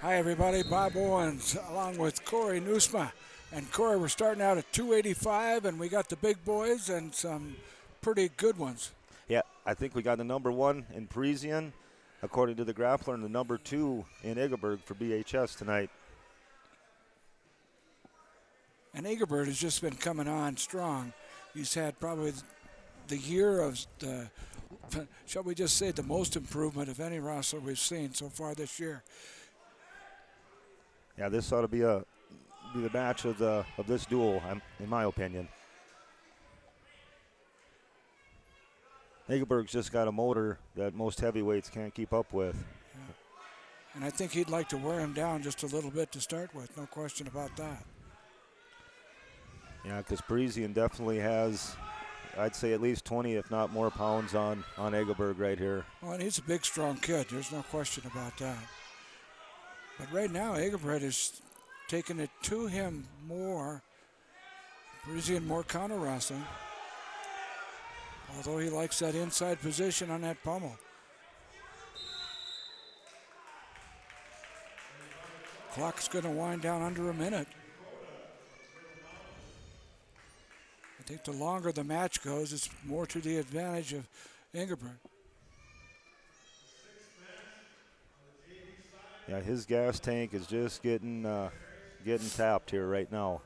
Hi, everybody. Bob Owens along with Corey Nusma. And Corey, we're starting out at 285, and we got the big boys and some pretty good ones. Yeah, I think we got the number one in Parisian, according to the grappler, and the number two in Egerberg for BHS tonight. And Egerbert has just been coming on strong. He's had probably the year of the, shall we just say, the most improvement of any wrestler we've seen so far this year. Yeah, this ought to be the match of this duel, in my opinion. Egerberg's just got a motor that most heavyweights can't keep up with. Yeah. And I think he'd like to wear him down just a little bit to start with, no question about that. Yeah, because Parisian definitely has, I'd say, at least 20, if not more, pounds on Egerberg right here. Well, and he's a big, strong kid. There's no question about that. But right now, Egerbert is taking it to him more. Parisian more counter wrestling. Although he likes that inside position on that pommel. Clock's going to wind down under a minute. I think the longer the match goes, it's more to the advantage of Egerbert. Yeah, his gas tank is just getting tapped here right now.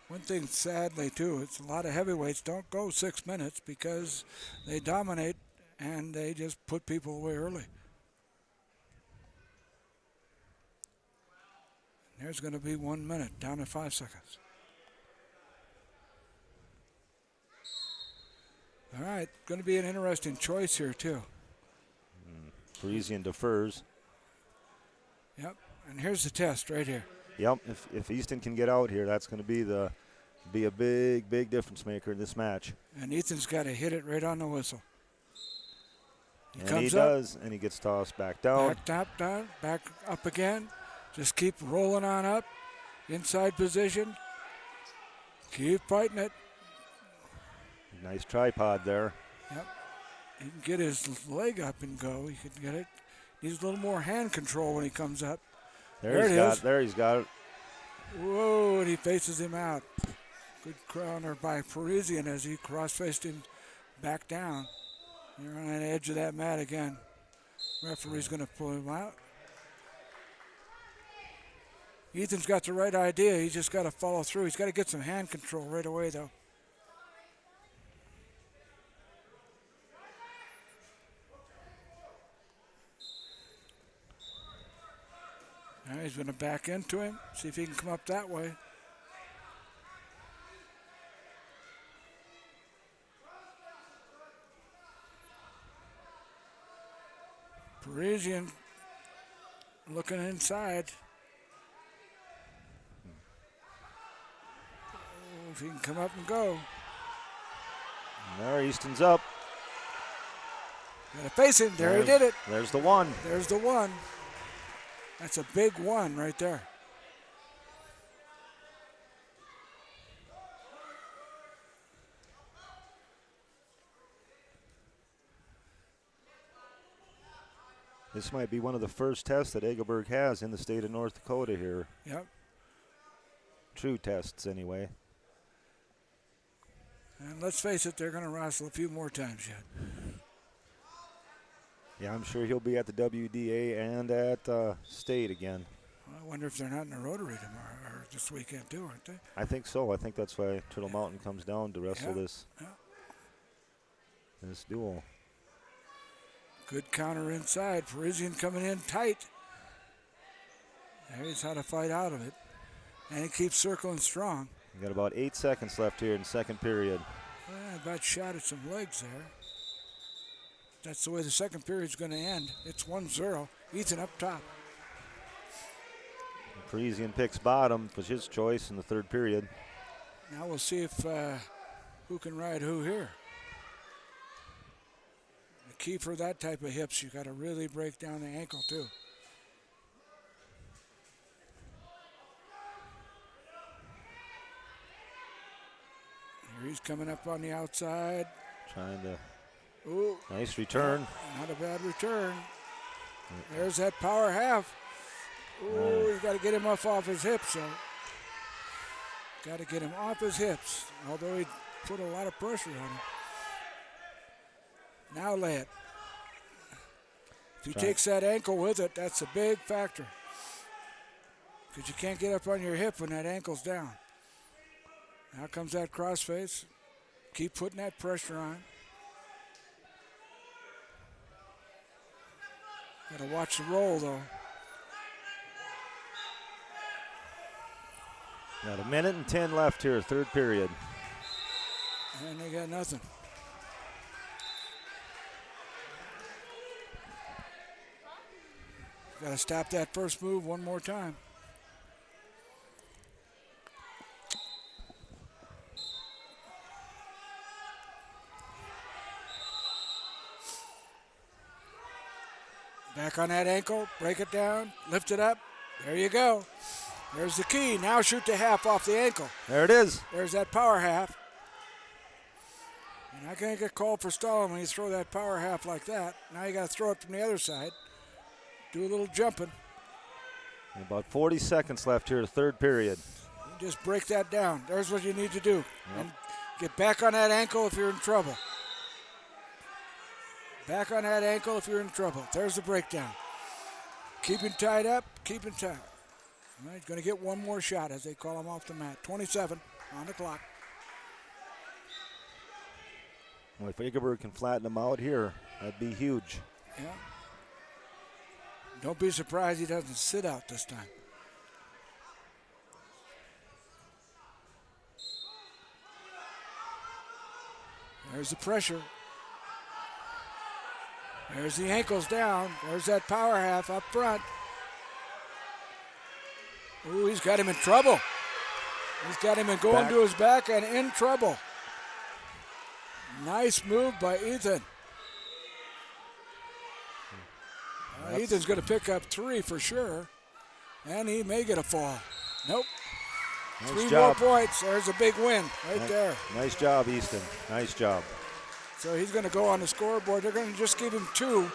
One thing, sadly, too, it's a lot of heavyweights don't go 6 minutes because they dominate and they just put people away early. There's going to be 1 minute, down to 5 seconds. All right, going to be an interesting choice here, too. Parisian defers. Yep, and here's the test right here. Yep, if Easton can get out here, that's going to be a big difference maker in this match. And Ethan's got to hit it right on the whistle. He does, and he gets tossed back down. Down, back up again. Just keep rolling on up. Inside position. Keep fighting it. Nice tripod there. Yep. He can get his leg up and go. He can get it. Needs a little more hand control when he comes up. There he's got it. Whoa, and he faces him out. Good counter by Parisian as he cross-faced him back down. You're on the edge of that mat again. Referee's going to pull him out. Ethan's got the right idea. He's just got to follow through. He's got to get some hand control right away, though. Now he's going to back into him, see if he can come up that way. Parisian looking inside. Oh, if he can come up and go. And there, Easton's up. Got to face him. There he did it. There's the one. There's the one. That's a big one right there. This might be one of the first tests that Egerberg has in the state of North Dakota here. Yep. True tests, anyway. And let's face it, they're going to wrestle a few more times yet. Yeah, I'm sure he'll be at the WDA and at state again. Well, I wonder if they're not in the Rotary tomorrow or this weekend too, aren't they? I think so. I think that's why Turtle Mountain comes down to wrestle this duel. Good counter inside. Parisian coming in tight. There's how to fight out of it. And he keeps circling strong. We got about 8 seconds left here in the second period. Well, about shot at some legs there. That's the way the second period's going to end. It's 1-0. Ethan up top. Parisian picks bottom, was his choice in the third period. Now we'll see if who can ride who here. The key for that type of hips, you got to really break down the ankle too. Here He's coming up on the outside. Trying to. Ooh. Nice return. Not a bad return. There's that power half. Ooh, you got to get him off his hips, so. Got to get him off his hips, although he put a lot of pressure on him. Now lay it. If he takes that ankle with it, that's a big factor. Because you can't get up on your hip when that ankle's down. Now comes that crossface. Keep putting that pressure on. Got to watch the roll, though. Got 1:10 left here, third period. And they got nothing. Got to stop that first move one more time. Back on that ankle, break it down, lift it up. There you go. There's the key. Now shoot the half off the ankle. There it is. There's that power half. You're not going to get called for stalling when you throw that power half like that. Now you got to throw it from the other side. Do a little jumping. And about 40 seconds left here, third period. You just break that down. There's what you need to do. Yep. And get back on that ankle if you're in trouble. Back on that ankle if you're in trouble. There's the breakdown. Keep him tied up. Keep him tight. All right, he's going to get one more shot as they call him off the mat. 27 on the clock. Well, if Egerberg can flatten him out here, that'd be huge. Yeah. Don't be surprised he doesn't sit out this time. There's the pressure. There's the ankles down. There's that power half up front. Ooh, he's got him in trouble. He's got him going to his back and in trouble. Nice move by Ethan. Ethan's going to pick up 3 for sure. And he may get a fall. Nope. Nice 3 job. more points. There's a big win right there. Nice job, Easton. Nice job. So he's going to go on the scoreboard. They're going to just give him 2.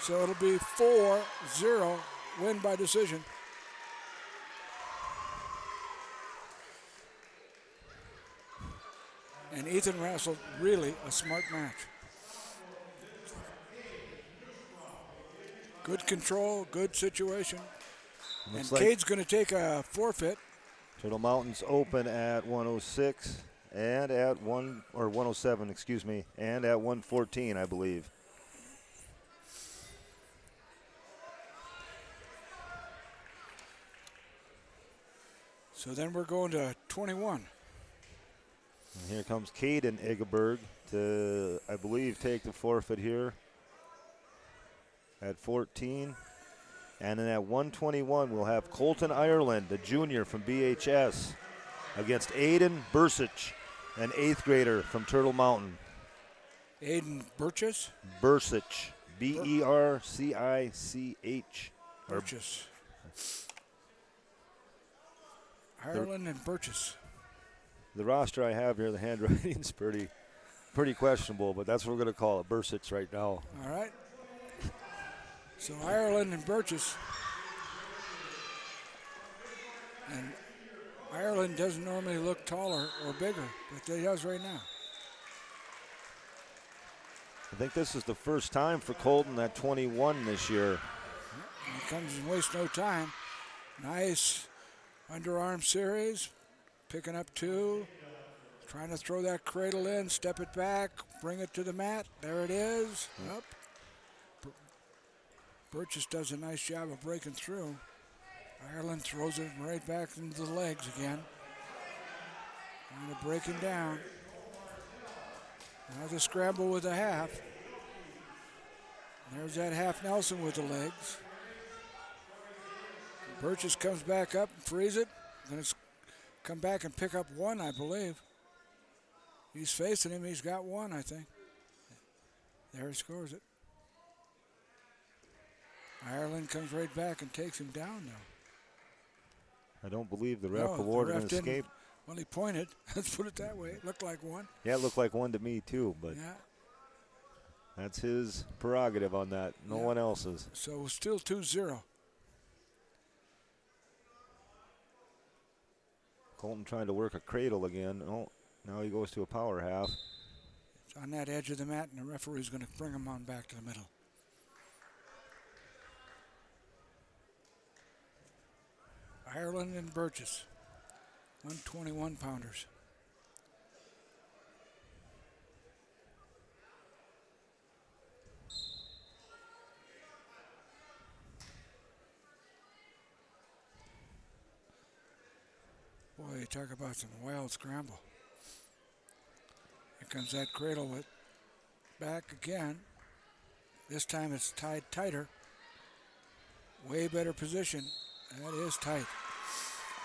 So it'll be 4-0 win by decision. And Ethan wrestled really a smart match. Good control, good situation. And like Cade's going to take a forfeit. Turtle Mountains open at 106 and at 107, excuse me, and at 114, I believe. So then we're going to 21. And here comes Caden Egerberg to, I believe, take the forfeit here at 14. And then at 121, we'll have Colton Ireland, the junior from BHS, against Aiden Bursich, an 8th grader from Turtle Mountain. Aiden Burchess? Bursich, B-E-R-C-I-C-H. Burchess. Ireland and Burchess. The roster I have here, the handwriting's pretty questionable, but that's what we're going to call it, Bursich right now. All right. So Ireland and Burchess. And Ireland doesn't normally look taller or bigger, but he does right now. I think this is the first time for Colton at 21 this year. He comes and wastes no time. Nice underarm series. Picking up 2. Trying to throw that cradle in, step it back, bring it to the mat. There it is. Up. Burchess does a nice job of breaking through. Ireland throws it right back into the legs again. Trying to break him down. Now the scramble with the half. There's that half Nelson with the legs. Burchess comes back up and frees it. Going to come back and pick up 1, I believe. He's facing him. He's got 1, I think. There he scores it. Ireland comes right back and takes him down now. I don't believe the ref awarded an escape. Well, he pointed. Let's put it that way. It looked like one. Yeah, it looked like one to me too, but Yeah. that's his prerogative on that. No one else's. So still 2-0. Colton trying to work a cradle again. Oh, now he goes to a power half. It's on that edge of the mat, and the referee's going to bring him on back to the middle. Ireland and Burgess, 121-pounders. Boy, you talk about some wild scramble. Here comes that cradle with back again. This time it's tied tighter. Way better position. That is tight.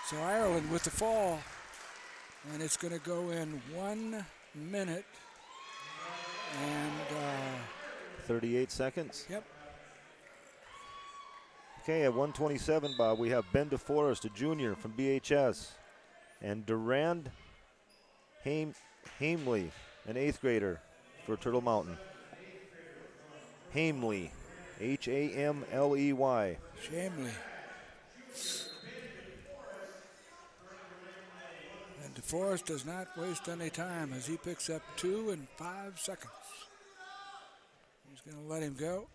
So Ireland with the fall. And it's going to go in 1 minute and 38 seconds. Yep. Okay, at 127, Bob, we have Ben DeForest, a junior from BHS, and Durand Hamley, an 8th grader for Turtle Mountain. Hamley, Hamley. Shamley. And DeForest does not waste any time as he picks up 2 in 5 seconds. He's going to let him go.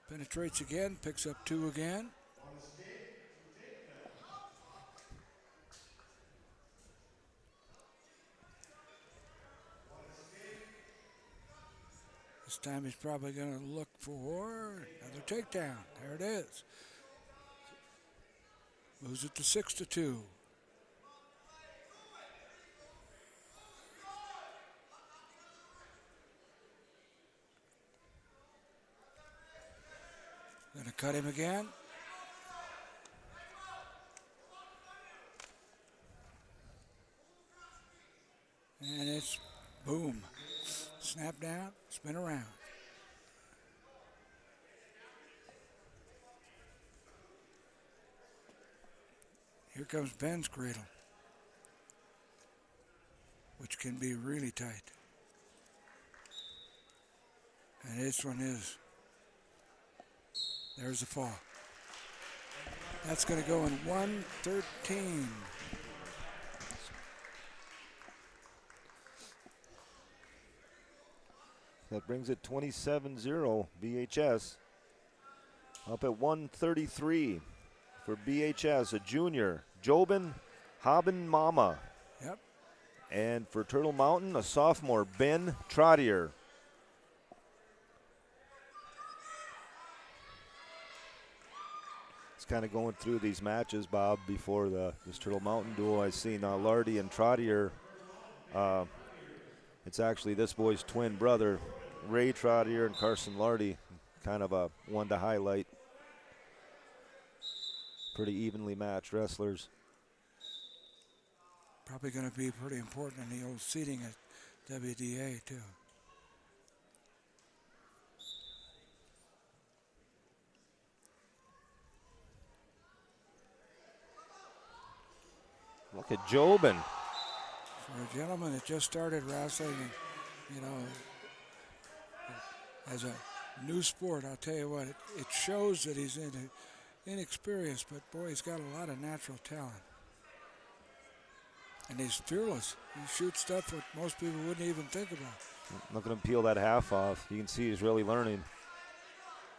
Penetrates again, picks up 2 again. This time he's probably going to look for another takedown. There it is. Moves it to 6-2. Going to cut him again. And it's boom. Snap down, spin around. Here comes Ben's cradle, which can be really tight. And this one is. There's the fall. That's going to go in 1:13. That brings it 27-0 BHS. Up at 133 for BHS, a junior, Jobin Haben Mama. Yep. And for Turtle Mountain, a sophomore, Ben Trottier. It's kind of going through these matches, Bob, before this Turtle Mountain duel. I've seen Lardy and Trottier. It's actually this boy's twin brother, Ray Trottier and Carson Lardy. Kind of a one to highlight. Pretty evenly matched wrestlers. Probably going to be pretty important in the old seating at WDA, too. Look at Jobin. For a gentleman that just started wrestling, you know, as a new sport, I'll tell you what, it shows that he's inexperienced, but boy, he's got a lot of natural talent. And he's fearless. He shoots stuff that most people wouldn't even think about. Look at him peel that half off. You can see he's really learning.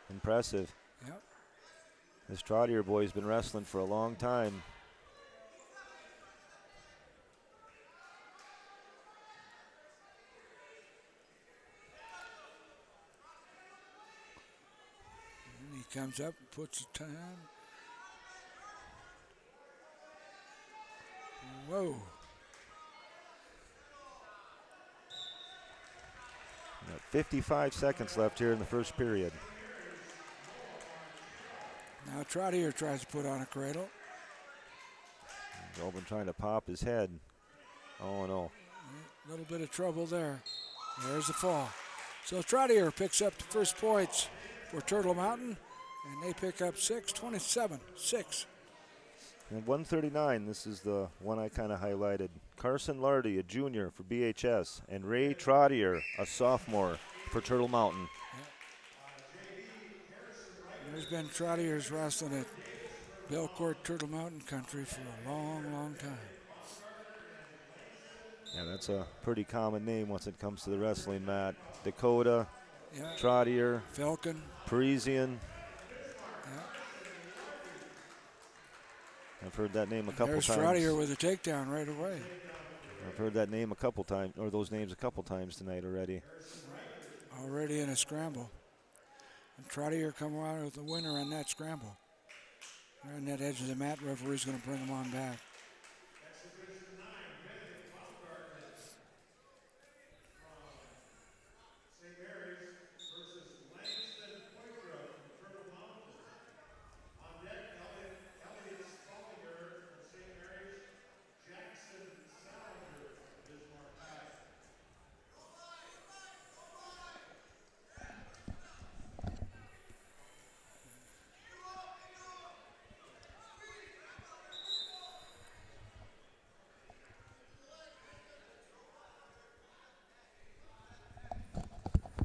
Impressive. Yep. This Trottier boy's been wrestling for a long time. And he comes up and puts the time. Whoa. 55 seconds left here in the first period. Now Trottier tries to put on a cradle. Jobin trying to pop his head. Oh, no. A little bit of trouble there. There's the fall. So Trottier picks up the first points for Turtle Mountain, and they pick up 6, 27-6. And 139, this is the one I kind of highlighted. Carson Lardy, a junior for BHS, and Ray Trottier, a sophomore for Turtle Mountain. There's been Trottier's wrestling at Belcourt, Turtle Mountain country for a long, long time. Yeah, that's a pretty common name once it comes to the wrestling mat. Dakota, Yeah. Trottier, Falcon. Parisian. Yeah. I've heard that name a couple There's times. Trottier with a takedown right away. I've heard that name a couple times, or those names a couple times tonight already. Already in a scramble. And Trottier come out with the winner on that scramble. They're on that edge of the mat. Referee's going to bring them on back. St.Mary'S versus Langston Poitras from Turtle Mountain. On deck, Elliot Spallinger from St.Mary'S, Jackson Salinger from Bismarck High.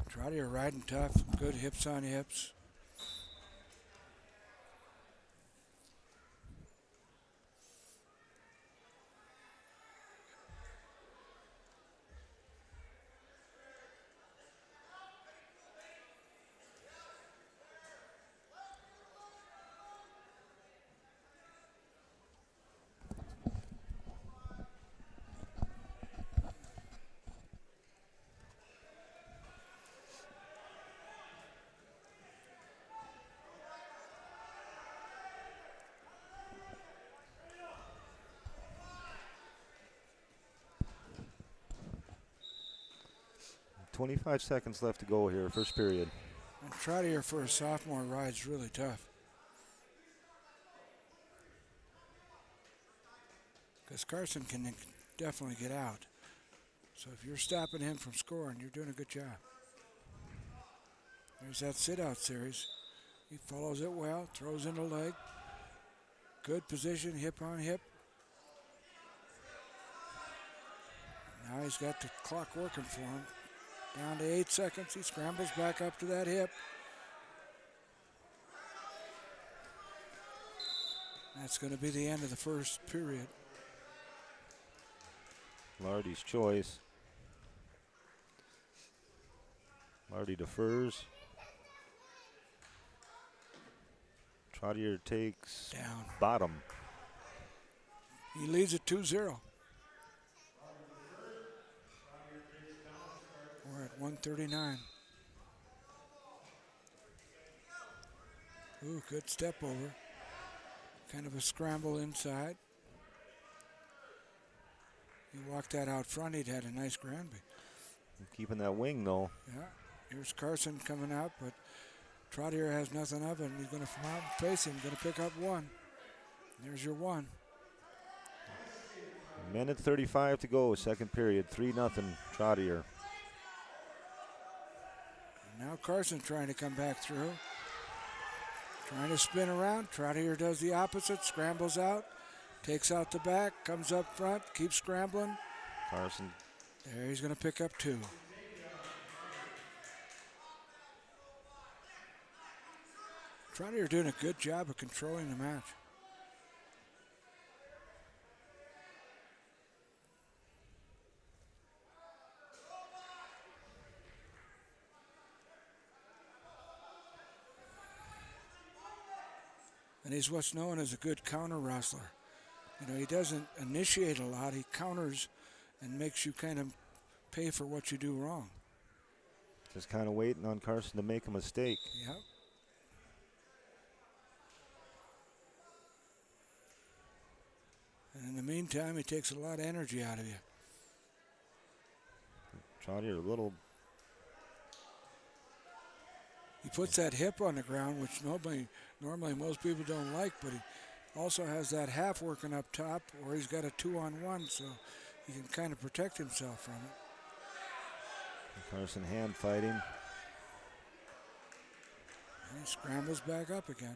Trottier riding tough, good hips on hips. .25 seconds left to go here, first period. And Trottier for a sophomore rides really tough. Because Carson can definitely get out. So if you're stopping him from scoring, you're doing a good job. There's that sit-out series. He follows it well, throws in the leg. Good position, hip on hip. Now he's got the clock working for him. Down to 8 seconds. He scrambles back up to that hip. That's going to be the end of the first period. Lardy's choice. Lardy defers. Trottier takes Down. bottom. He leads at 2-0. We're at 139. Ooh, good step over. Kind of a scramble inside. He walked that out front. He'd had a nice Granby. Keeping that wing, though. Yeah. Here's Carson coming out, but Trottier has nothing of it. He's going to come out and face him. Going to pick up one. There's your one. Minute 35 to go, second period. 3-0 Trottier. Now Carson trying to come back through. Trying to spin around. Trottier does the opposite, scrambles out, takes out the back, comes up front, keeps scrambling. Carson. There, he's going to pick up two. Trottier doing a good job of controlling the match. And he's what's known as a good counter wrestler. You know, he doesn't initiate a lot. He counters and makes you kind of pay for what you do wrong. Just kind of waiting on Carson to make a mistake. Yep. And in the meantime, he takes a lot of energy out of you. Trottier a little. He puts that hip on the ground, which normally most people don't like, but he also has that half working up top, or he's got a 2-on-1, so he can kind of protect himself from it. Carson hand fighting. And he scrambles back up again.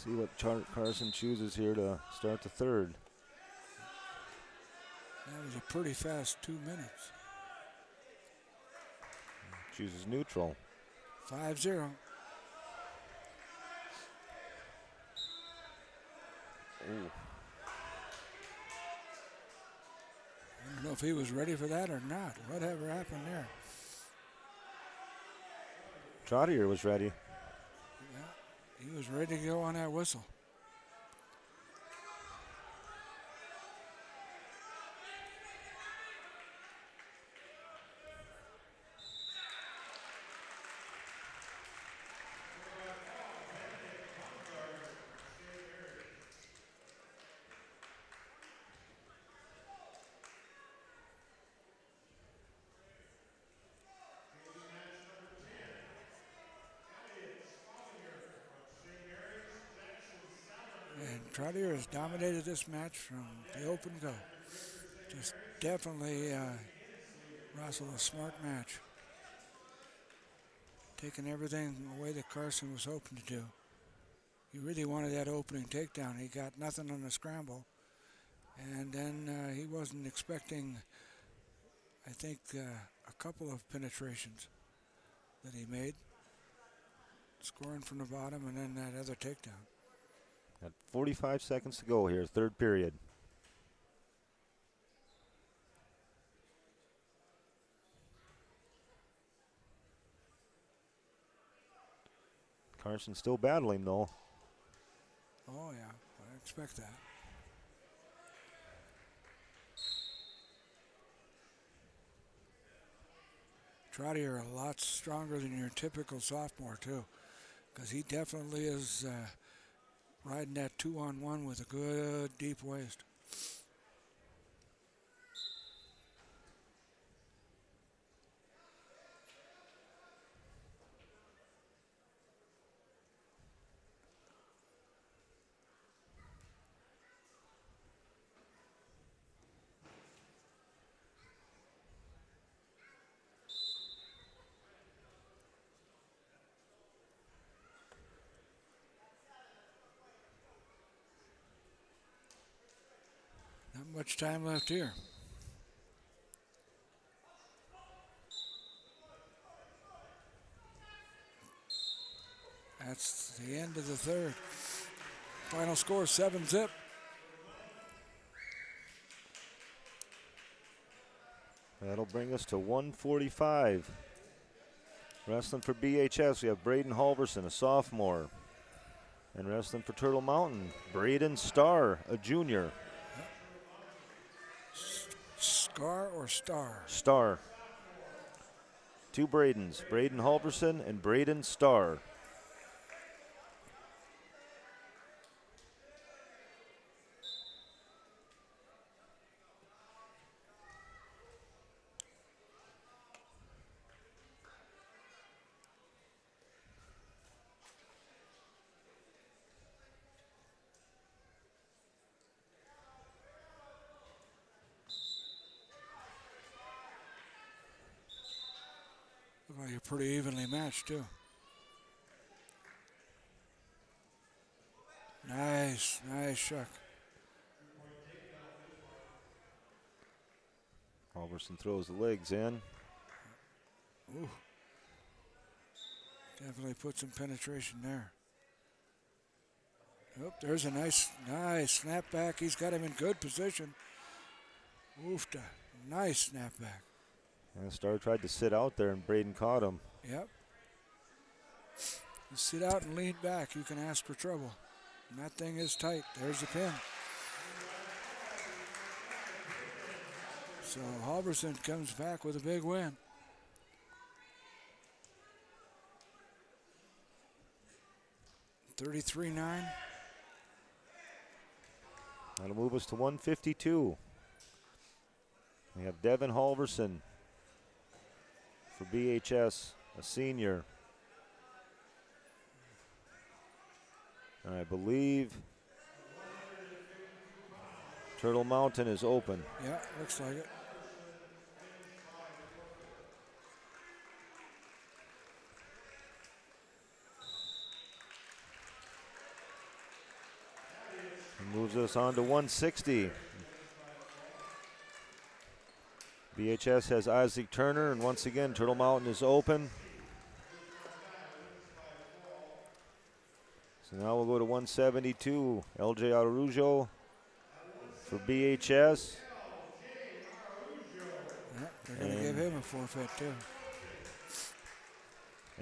See what Carson chooses here to start the third. That was a pretty fast 2 minutes. Chooses neutral. 5-0. Ooh. I don't know if he was ready for that or not. Whatever happened there. Trottier was ready. Yeah, he was ready to go on that whistle. And Trottier has dominated this match from the open go. Just definitely Russell a smart match. Taking everything away that Carson was hoping to do. He really wanted that opening takedown. He got nothing on the scramble. And then he wasn't expecting, I think, a couple of penetrations that he made. Scoring from the bottom and then that other takedown. Got 45 seconds to go here, third period. Carson still battling though. Oh yeah, I expect that. Trottier a lot stronger than your typical sophomore too, because he definitely is riding that 2-on-1 with a good deep waist. Not much time left here. That's the end of the third. Final score 7-0. That'll bring us to 145. Wrestling for BHS, we have Braden Halverson, a sophomore. And wrestling for Turtle Mountain, Braden Starr, a junior. Scar or Star? Starr. Two Bradens, Braden Halverson and Braden Starr. Look like you're pretty evenly matched too. Nice shuck. Halverson throws the legs in. Ooh. Definitely put some penetration there. Oh, there's a nice snap back. He's got him in good position. Oofta. Nice snap back. And Starr tried to sit out there, and Braden caught him. Yep. You sit out and lean back, you can ask for trouble. And that thing is tight. There's the pin. So Halverson comes back with a big win. $33-9. That'll move us to 152. We have Devin Halverson for BHS, a senior. And I believe Turtle Mountain is open. Yeah, looks like it. Moves us on to 160. BHS has Isaac Turner, and once again, Turtle Mountain is open. So now we'll go to 172. LJ Araujo for BHS. Yeah, they're going to give him a forfeit, too.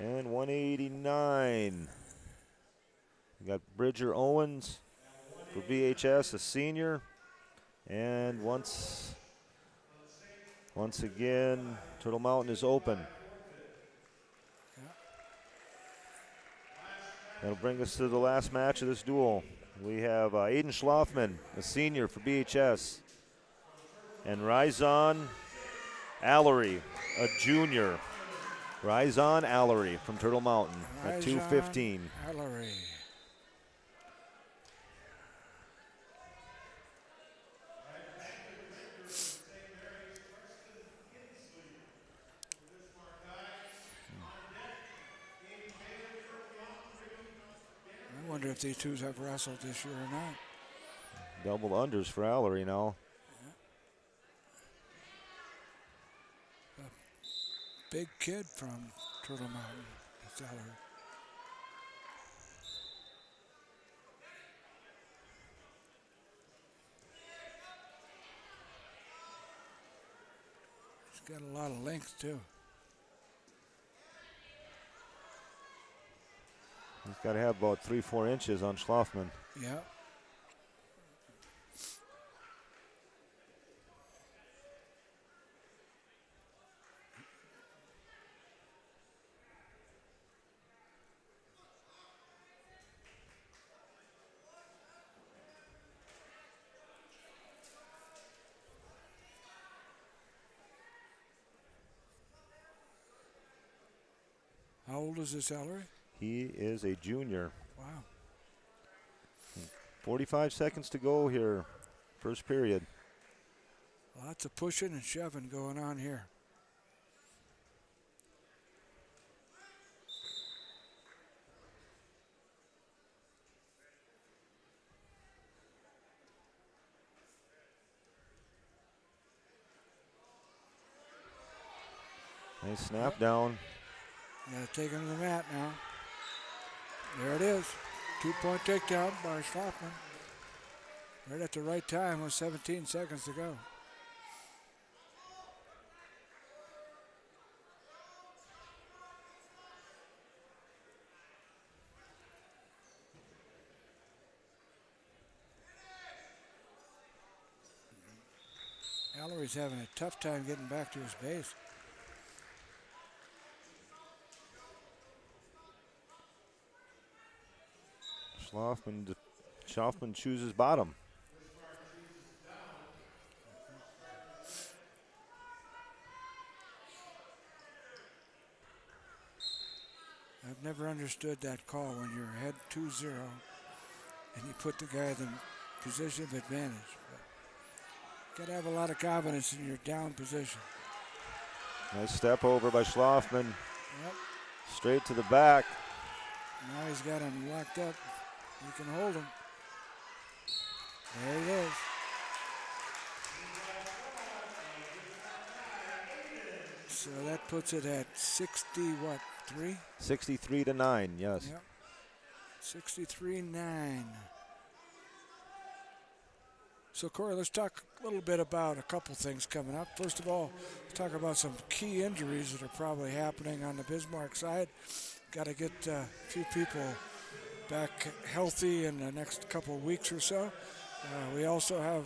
And 189. We got Bridger Owens for BHS, a senior. And once again, Turtle Mountain is open. That'll bring us to the last match of this duel. We have Aiden Schlafman, a senior for BHS, and Rizon Allery, a junior. Rizon Allery from Turtle Mountain at 2:15. Allery. I wonder if these two have wrestled this year or not. Double unders for Allery now. A big kid from Turtle Mountain. It's Allery. He's got a lot of length too. He's got to have about 3-4 inches on Schlafman. Yeah. How old is this Allery? He is a junior. Wow. 45 seconds to go here, first period. Lots of pushing and shoving going on here. Nice snap down. Got to take him to the mat now. There it is. 2-point takedown by Schlafman. Right at the right time with 17 seconds to go. Allery's having a tough time getting back to his base. Schlafman chooses bottom. I've never understood that call when you're ahead 2-0 and you put the guy in the position of advantage. Got to have a lot of confidence in your down position. Nice step over by Schlafman. Yep. Straight to the back. Now he's got him locked up. He can hold him. There he is. So that puts it at 3? 63-9, yes. Yep. 63-9. So, Corey, let's talk a little bit about a couple things coming up. First of all, let's talk about some key injuries that are probably happening on the Bismarck side. Got to get a few people back healthy in the next couple of weeks or so. We also have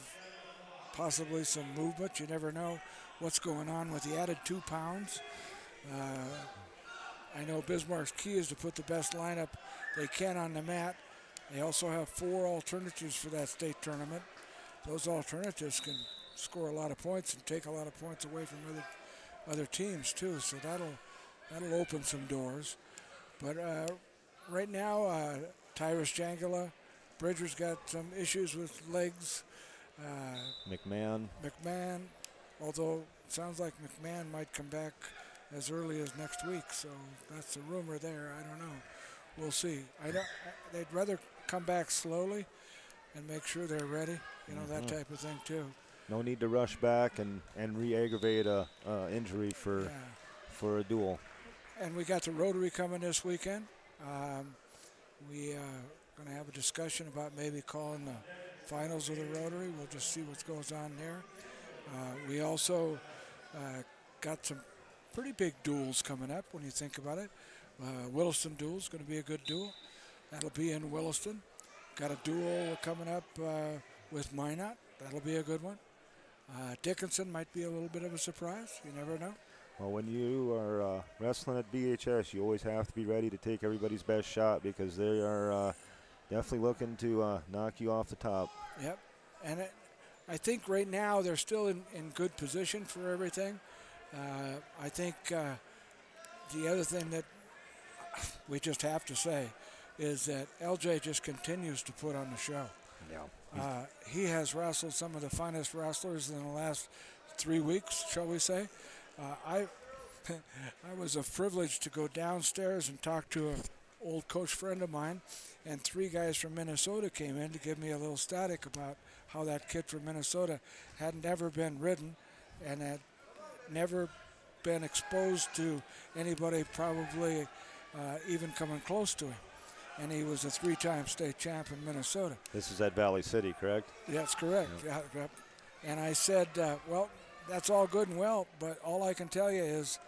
possibly some movement. You never know what's going on with the added 2 pounds. I know Bismarck's key is to put the best lineup they can on the mat. They also have 4 alternatives for that state tournament. Those alternatives can score a lot of points and take a lot of points away from other teams too. So that'll open some doors. But right now, Tyrus Jangala, Bridger's got some issues with legs. McMahon, although it sounds like McMahon might come back as early as next week. So that's a rumor there. I don't know. We'll see. They'd rather come back slowly. and make sure they're ready. You know, that type of thing too. No need to rush back and re-aggravate a injury for Yeah. a duel. And we got the Rotary coming this weekend. We going to have a discussion about maybe calling the finals of the Rotary. We'll just see what goes on there. We also got some pretty big duels coming up when you think about it. Williston duel is going to be a good duel. That'll be in Williston. Got a duel coming up with Minot. That'll be a good one. Dickinson might be a little bit of a surprise. You never know. Well, when you are wrestling at BHS, you always have to be ready to take everybody's best shot because they are definitely looking to knock you off the top. Yep. And I think right now they're still in good position for everything. I think the other thing that we just have to say is that LJ just continues to put on the show. Yeah. He has wrestled some of the finest wrestlers in the last 3 weeks, shall we say. I was privileged to go downstairs and talk to an old coach friend of mine, and 3 guys from Minnesota came in to give me a little static about how that kid from Minnesota had never been ridden and had never been exposed to anybody probably even coming close to him. And he was a 3-time state champ in Minnesota. This is at Valley City, correct? That's correct. Yeah. And I said, well, that's all good and well, but all I can tell you is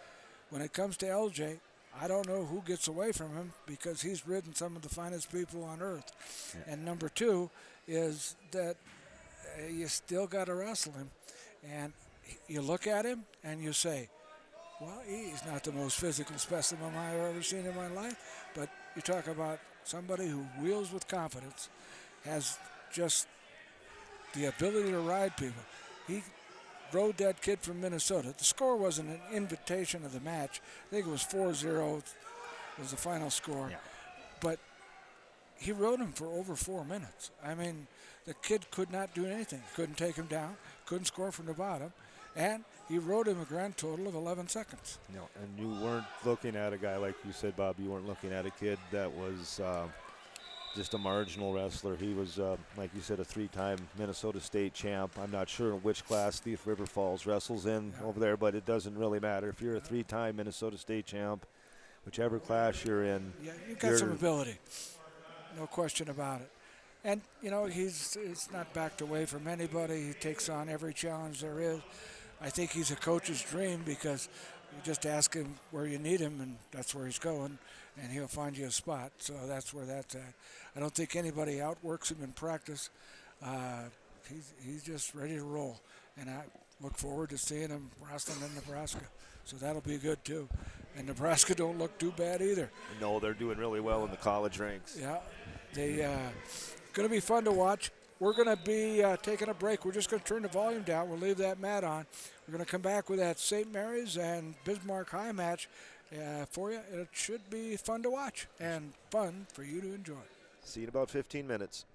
when it comes to LJ, I don't know who gets away from him because he's ridden some of the finest people on earth. Yeah. And number 2 is that you still got to wrestle him. And you look at him and you say, well, he's not the most physical specimen I've ever seen in my life, but you talk about somebody who wheels with confidence, has just the ability to ride people. He rode that kid from Minnesota. The score wasn't an invitation of the match. I think it was 4-0 was the final score. Yeah. But he rode him for over 4 minutes. I mean, the kid could not do anything. Couldn't take him down, couldn't score from the bottom, and he rode him a grand total of 11 seconds. No, and you weren't looking at a guy, like you said, Bob, you weren't looking at a kid that was just a marginal wrestler. He was, like you said, a 3-time Minnesota State champ. I'm not sure which class Thief River Falls wrestles in over there, but it doesn't really matter. If you're a 3-time Minnesota State champ, whichever class you're in. Yeah, you've got some ability. No question about it. And, you know, he's not backed away from anybody. He takes on every challenge there is. I think he's a coach's dream because you just ask him where you need him, and that's where he's going, and he'll find you a spot. So that's where that's at. I don't think anybody outworks him in practice. He's just ready to roll, and I look forward to seeing him wrestling in Nebraska. So that'll be good, too. And Nebraska don't look too bad either. No, they're doing really well in the college ranks. Yeah, they going to be fun to watch. We're going to be taking a break. We're just going to turn the volume down. We'll leave that mat on. We're going to come back with that St. Mary's and Bismarck High match for you. It should be fun to watch and fun for you to enjoy. See you in about 15 minutes.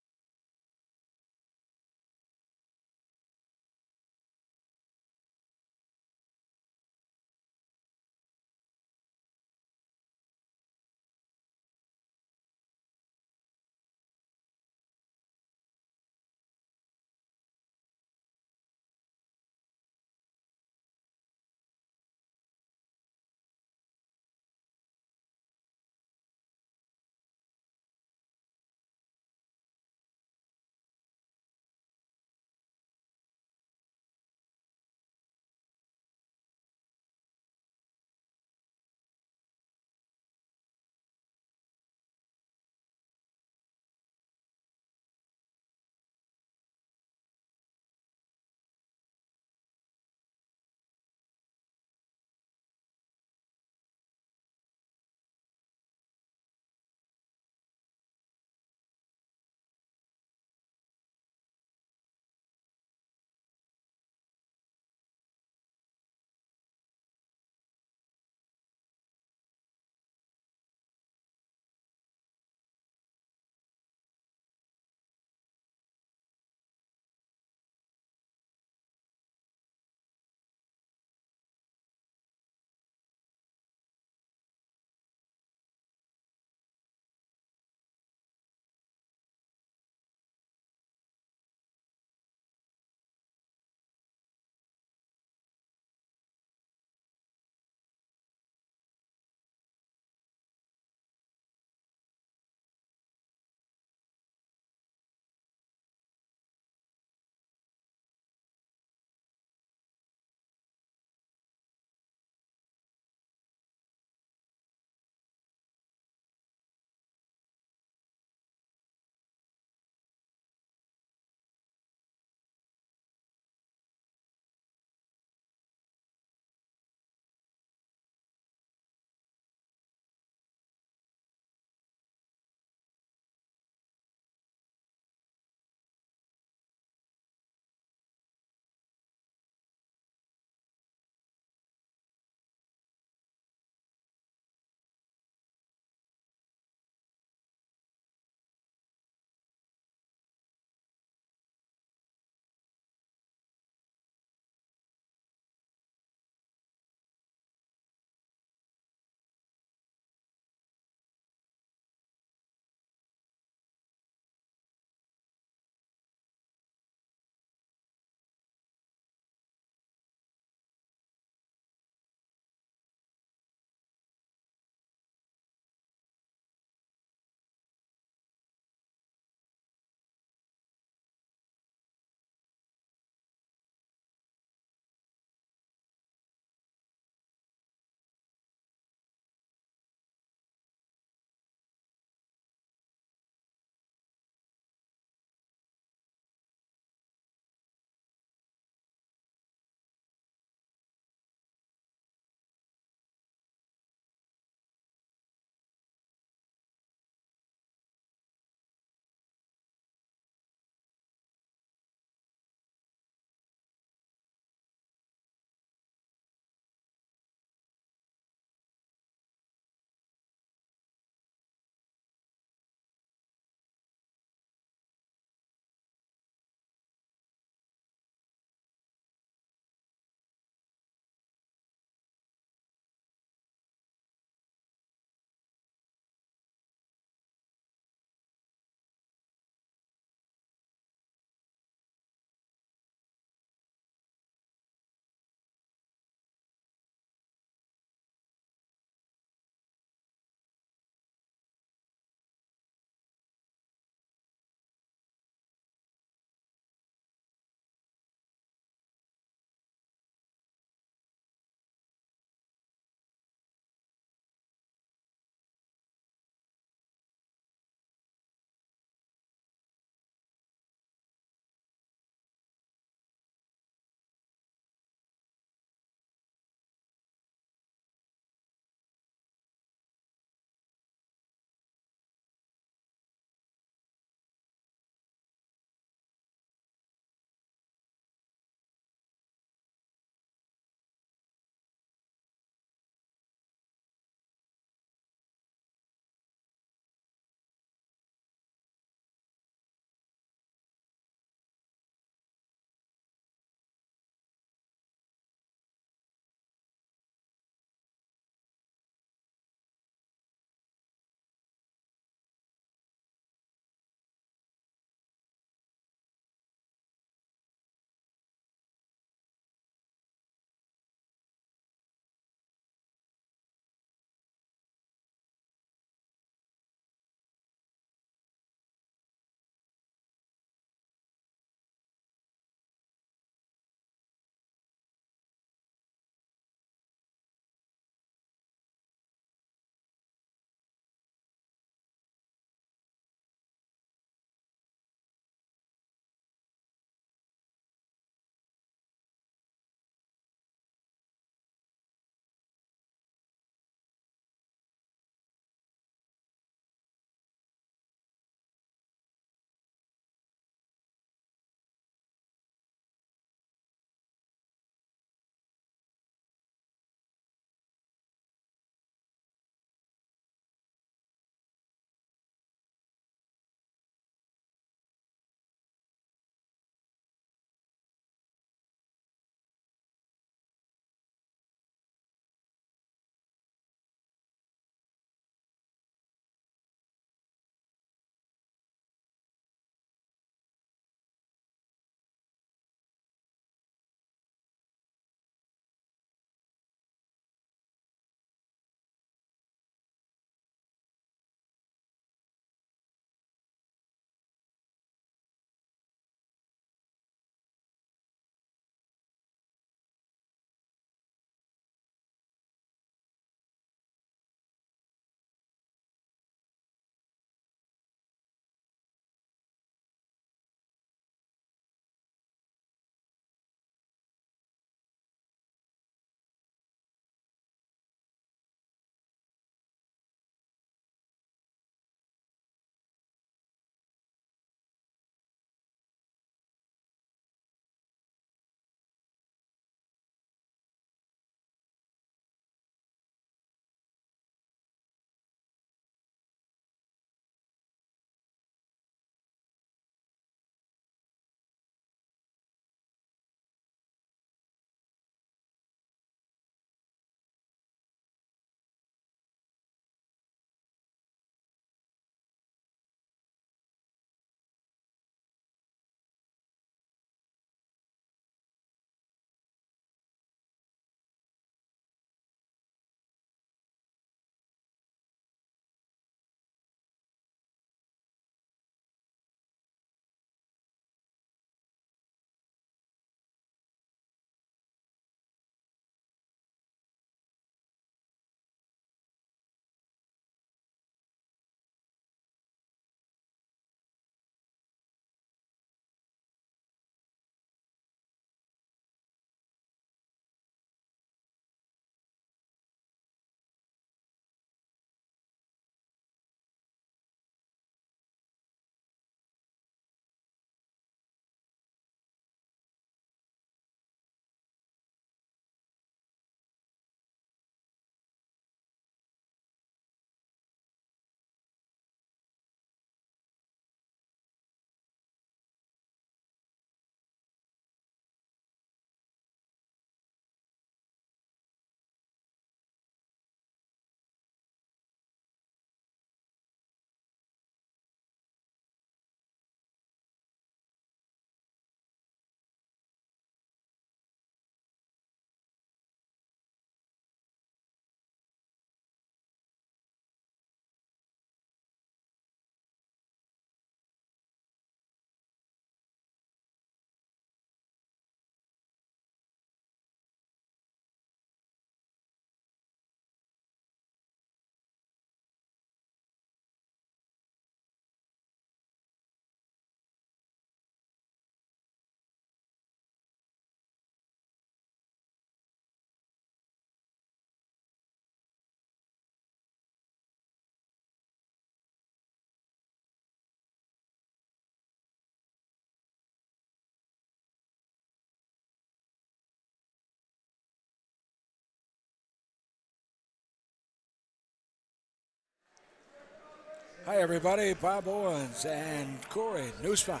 Hi, everybody. Bob Owens and Corey Newsma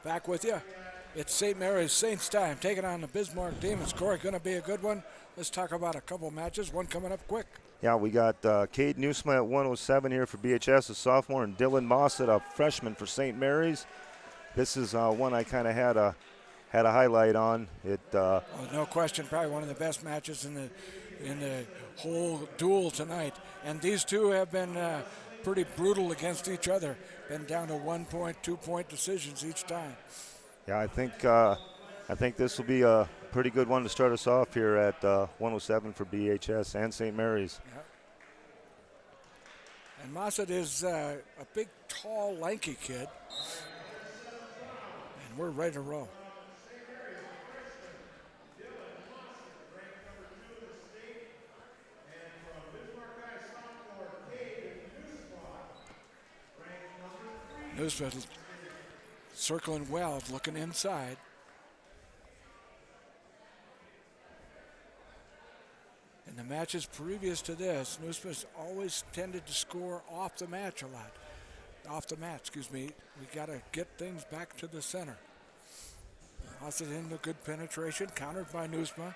back with you. It's St. Mary's Saints time, taking on the Bismarck Demons. Corey, going to be a good one. Let's talk about a couple matches, one coming up quick. Yeah, we got Cade Newsma at 107 here for BHS, a sophomore, and Dylan Mossett, a freshman for St. Mary's. This is one I kind of had a highlight on. Well, no question, probably one of the best matches in the whole duel tonight. And these two have been pretty brutal against each other. Been down to 1 point, 2 point decisions each time. Yeah, I think this will be a pretty good one to start us off here at 107 for BHS and St. Mary's. Yep. And Mossett is a big, tall, lanky kid. And we're ready to roll. Newsfield circling well, looking inside. In the matches previous to this, Newsmith's always tended to score off the mat. We got to get things back to the center. Mossett into good penetration, countered by Newsma.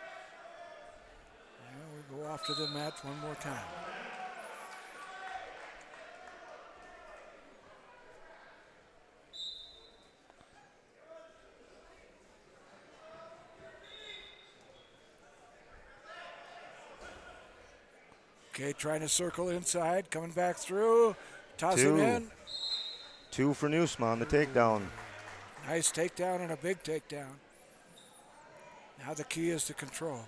And we go off to the mat one more time. Okay, trying to circle inside, coming back through, tossing in. 2 for Newsma on the takedown. Nice takedown and a big takedown. Now the key is to control.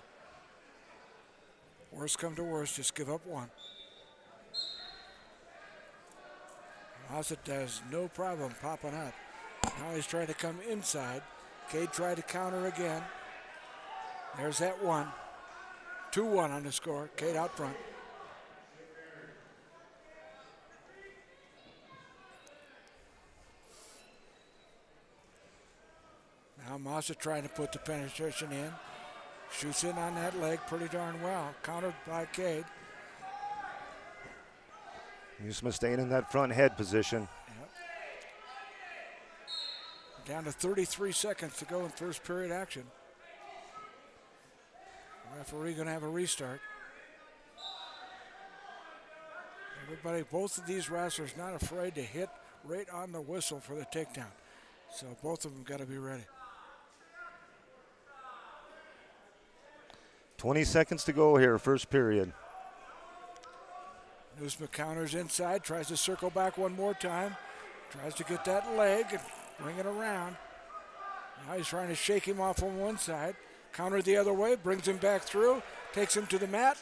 Worst come to worst, just give up one. Mossett does no problem popping up. Now he's trying to come inside. Cade tried to counter again. There's that one. 2-1 on the score. Cade out front. Now Mossett trying to put the penetration in. Shoots in on that leg pretty darn well. Countered by Cade. Newsma staying in that front head position. Yep. Down to 33 seconds to go in first period action. Referee going to have a restart. Everybody, both of these wrestlers not afraid to hit right on the whistle for the takedown. So both of them got to be ready. 20 seconds to go here, first period. Newsma counters inside, tries to circle back one more time. Tries to get that leg and bring it around. Now he's trying to shake him off on one side. Counter the other way, brings him back through, takes him to the mat.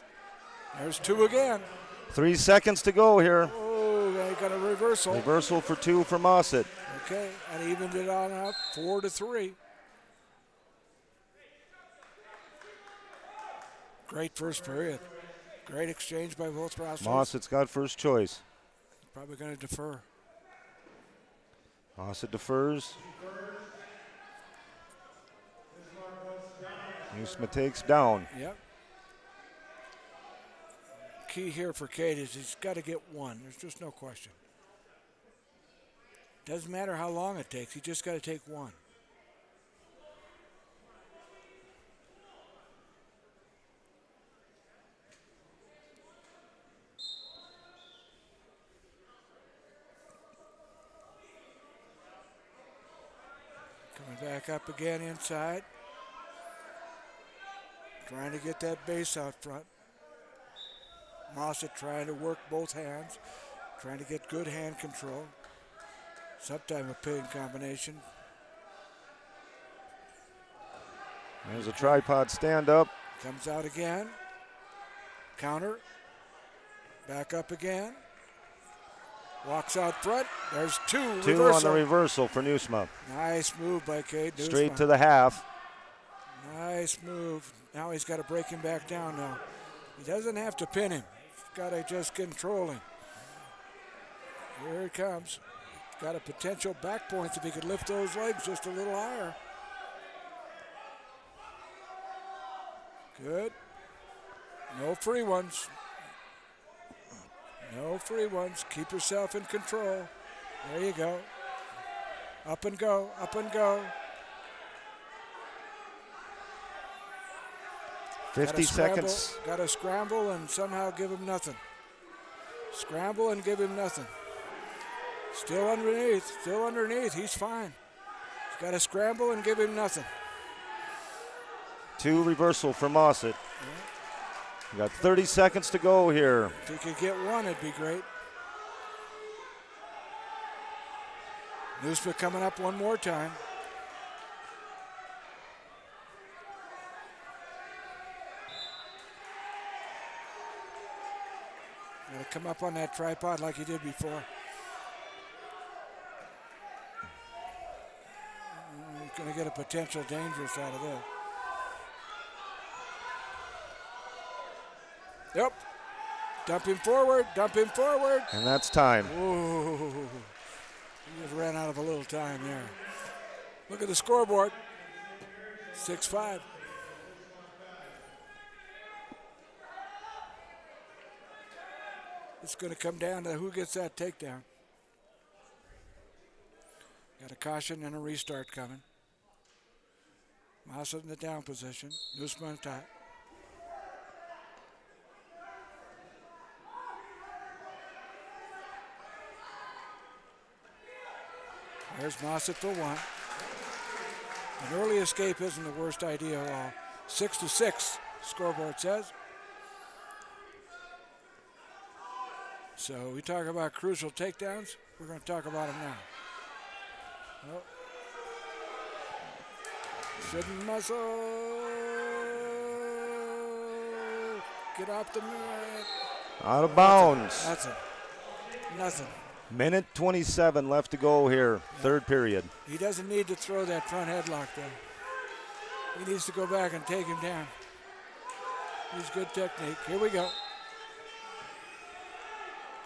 There's 2 again. 3 seconds to go here. Oh, they got a reversal. Reversal for 2 for Mossett. Okay, and evened it on up, 4-3. Great first period. Great exchange by both wrestlers. Mossett's got first choice. Probably going to defer. Mossett defers. Newsma takes down. Yep. Key here for Cade is he's got to get one. There's just no question. Doesn't matter how long it takes. He just got to take one. Coming back up again inside. Trying to get that base out front. Mossett trying to work both hands. Trying to get good hand control. Sometime a pin combination. There's a tripod stand up. Comes out again. Counter. Back up again. Walks out front. There's 2. 2 reversal. on the reversal for Newsma. Nice move by Cade. Straight Newsma. to the half. Nice move. Now he's got to break him back down now. He doesn't have to pin him. He's got to just control him. Here it comes. Got a potential back points if he could lift those legs just a little higher. Good. No free ones. No free ones. Keep yourself in control. There you go. Up and go, up and go. 50 seconds. Got to scramble and somehow give him nothing. Scramble and give him nothing. Still underneath, still underneath. He's fine. He's got to scramble and give him nothing. 2 reversal for Mossett. Yeah. We got 30 seconds to go here. If he could get one, it'd be great. Newsma coming up one more time. Got to come up on that tripod like he did before. He's going to get a potential dangerous out of this. Yep. Dump him forward, dump him forward. And that's time. Whoa. He just ran out of a little time there. Look at the scoreboard. 6-5. It's going to come down to who gets that takedown. Got a caution and a restart coming. Mossett in the down position. Newsman on top. There's Mossett for one. An early escape isn't the worst idea at all. 6-6, scoreboard says. So we talk about crucial takedowns. We're going to talk about them now. Oh. Shouldn't muscle. Get off the mat. Out of bounds. That's it. Nothing. Minute 27 left to go here, third period. He doesn't need to throw that front headlock there. He needs to go back and take him down. He's good technique. Here we go.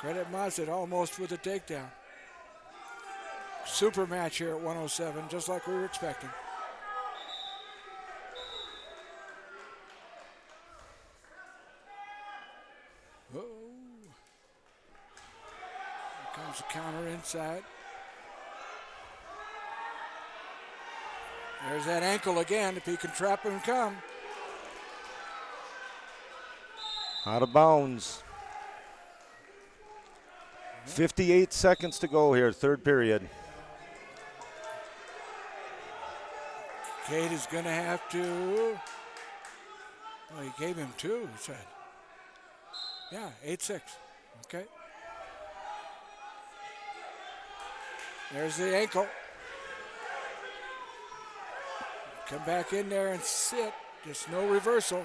Credit Mossett almost with a takedown. Super match here at 107, just like we were expecting. Whoa. Here comes the counter inside. There's that ankle again, if he can trap him and come. Out of bounds. 58 seconds to go here, third period. Cade is going to have to. Well, he gave him two, he said. Yeah, 8-6. Okay. There's the ankle. Come back in there and sit. Just no reversal.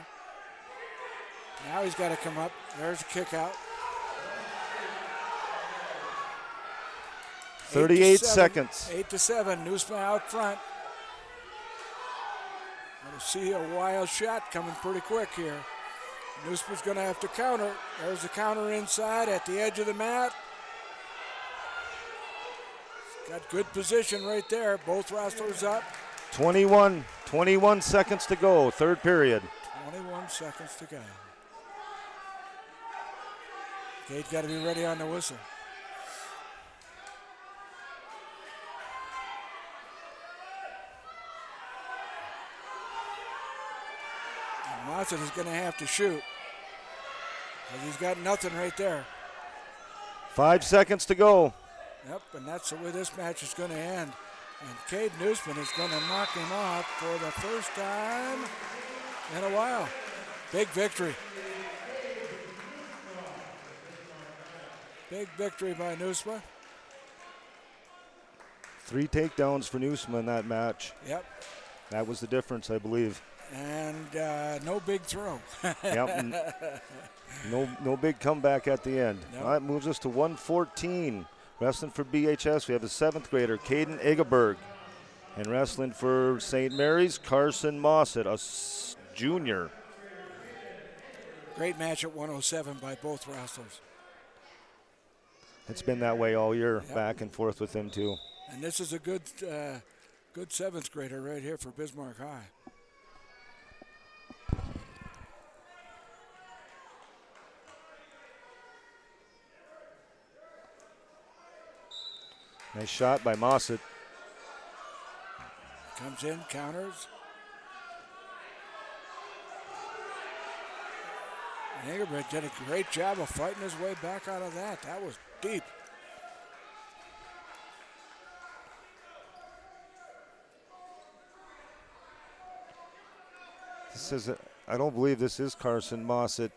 Now he's got to come up. There's a kick out. 38 seconds. 8-7. Newsman out front. Going to see a wild shot coming pretty quick here. Newsman's going to have to counter. There's the counter inside at the edge of the mat. Got good position right there. Both wrestlers up. 21 seconds to go, third period. 21 seconds to go. Cade got to be ready on the whistle. And Mossett is going to have to shoot, because he's got nothing right there. 5 seconds to go. Yep, and that's the way this match is going to end. And Cade Newsman is going to knock him off for the first time in a while. Big victory. Big victory by Newsman. 3 takedowns for Newsman in that match. Yep. That was the difference, I believe. And no big throw. Yep. No big comeback at the end. Nope. That moves us to 114. Wrestling for BHS, we have a 7th grader, Caden Egeberg. And wrestling for St. Mary's, Carson Mossett, a junior. Great match at 107 by both wrestlers. It's been that way all year, Yep. back and forth with them too. And this is a good 7th grader right here for Bismarck High. Nice shot by Mossett. Comes in, counters. Engelbrecht did a great job of fighting his way back out of that. That was deep. This is I don't believe this is Carson Mossett.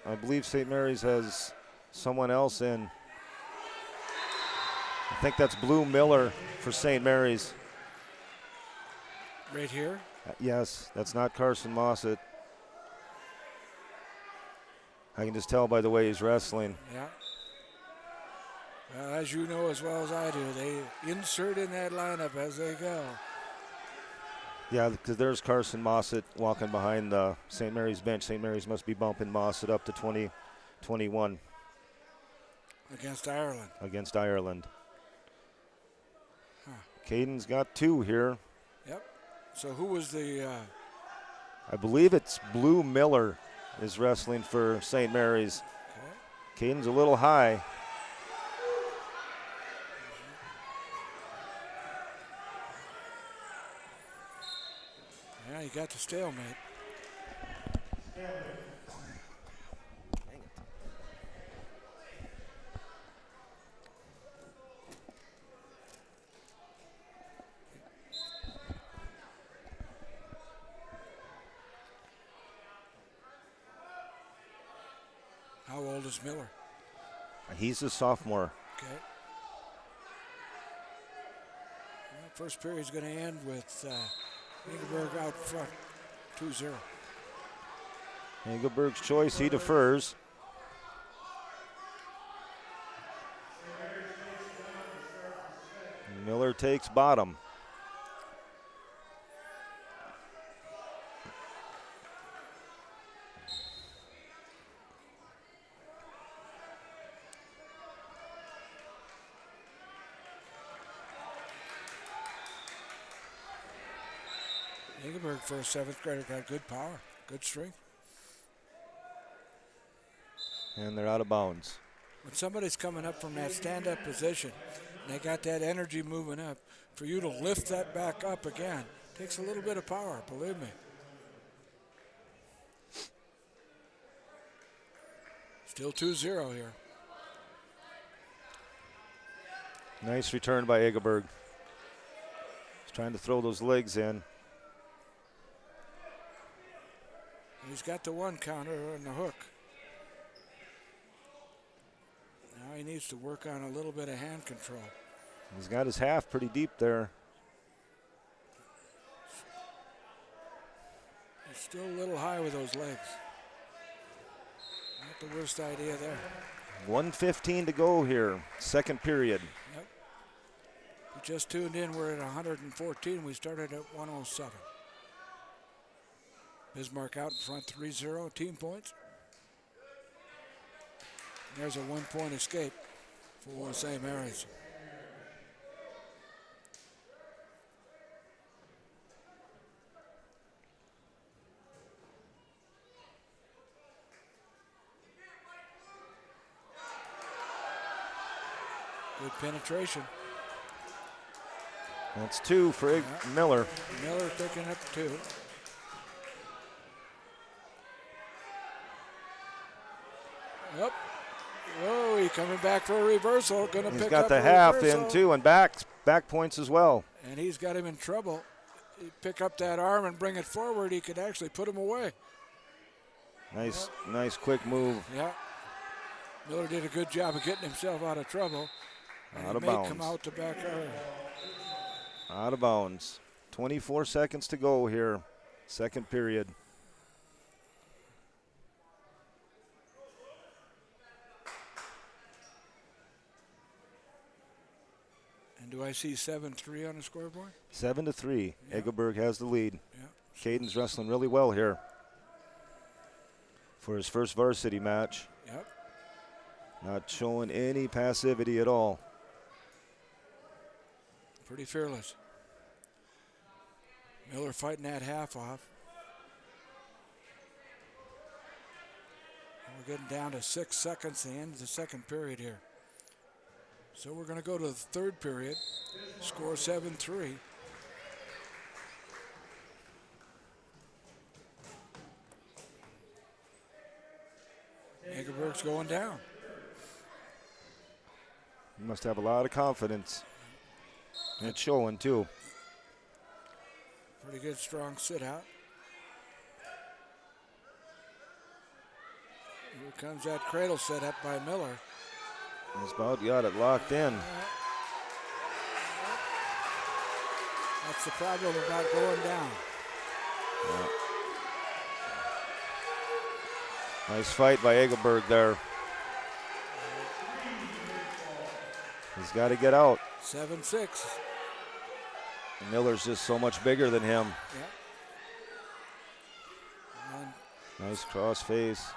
I believe St. Mary's has someone else in. I think that's Blue Miller for St. Mary's. Right here. Yes, that's not Carson Mossett. I can just tell by the way he's wrestling. Yeah. Well, as you know as well as I do, they insert in that lineup as they go. Yeah, because there's Carson Mossett walking behind the St. Mary's bench. St. Mary's must be bumping Mossett up to 20-21. Against Ireland. Against Ireland. Huh. Caden's got 2 here. Yep. So who was the... I believe it's Blue Miller is wrestling for St. Mary's. Okay. Caden's a little high. Yeah, you got the stalemate. How old is Miller? He's a sophomore. Okay. Well, first period's going to end with Engelberg out front, 2-0. Engelberg's choice, he defers. Miller takes bottom. Engelberg for a 7th grader got good power, good strength. And they're out of bounds. When somebody's coming up from that stand-up position, and they got that energy moving up, for you to lift that back up again, takes a little bit of power, believe me. Still 2-0 here. Nice return by Egerberg. He's trying to throw those legs in. He's got the 1 counter and the hook. Now he needs to work on a little bit of hand control. He's got his half pretty deep there. He's still a little high with those legs. Not the worst idea there. 1:15 to go here, 2nd period. Yep. We just tuned in, we're at 114. We started at 107. Bismarck out in front 3-0, team points. There's a 1-point escape for St. Mary's. Good penetration. That's 2 for Miller. Miller picking up 2. Yep. Whoa, he coming back for a reversal. Gonna He's pick got up the a half reversal. in too, and back points as well. And he's got him in trouble. He pick up that arm and bring it forward. He could actually put him away. Nice quick move. Yeah. Miller did a good job of getting himself out of trouble. And Out of he may bounds. come out the back iron. Out of bounds. 24 seconds to go here, 2nd period. And do I see 7-3 on the scoreboard? 7-3. Yeah. Egelberg has the lead. Yeah. Caden's wrestling really well here for his first varsity match. Yep. Not showing any passivity at all. Pretty fearless. Miller fighting that half off. We're getting down to 6 seconds at the end of the 2nd period here. So we're going to go to the third period. Score 7-3. Ingeberg's going down. He must have a lot of confidence. And it's showing, too. Pretty good, strong sit out. Here comes that cradle set up by Miller. He's about got it locked in. That's the problem about going down. Yeah. Nice fight by Egelberg there. He's got to get out. 7-6. Miller's just so much bigger than him. Yeah. Nice cross face.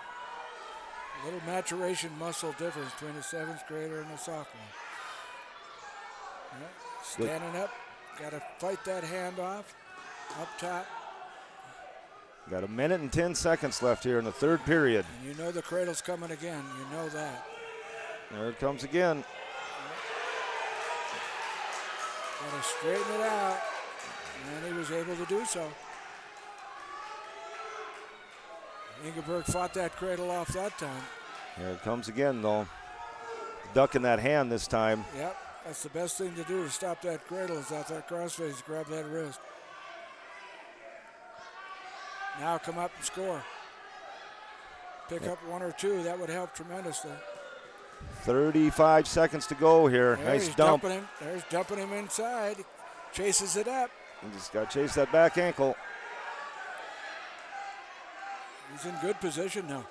A little maturation muscle difference between a 7th grader and a sophomore. Yeah. Standing up, got to fight that handoff up top. Got a minute and 10 seconds left here in the third period. And you know the cradle's coming again. You know that. There it comes again. Got to straighten it out. And he was able to do so. Ingeberg fought that cradle off that time. Here it comes again, though. Ducking that hand this time. Yep, that's the best thing to do to stop that cradle is out that crossface, grab that wrist. Now come up and score. Pick up 1 or 2, that would help tremendously. 35 seconds to go here. There nice he's dump. Dumping him. There's dumping him inside. Chases it up. He just got to chase that back ankle. He's in good position now.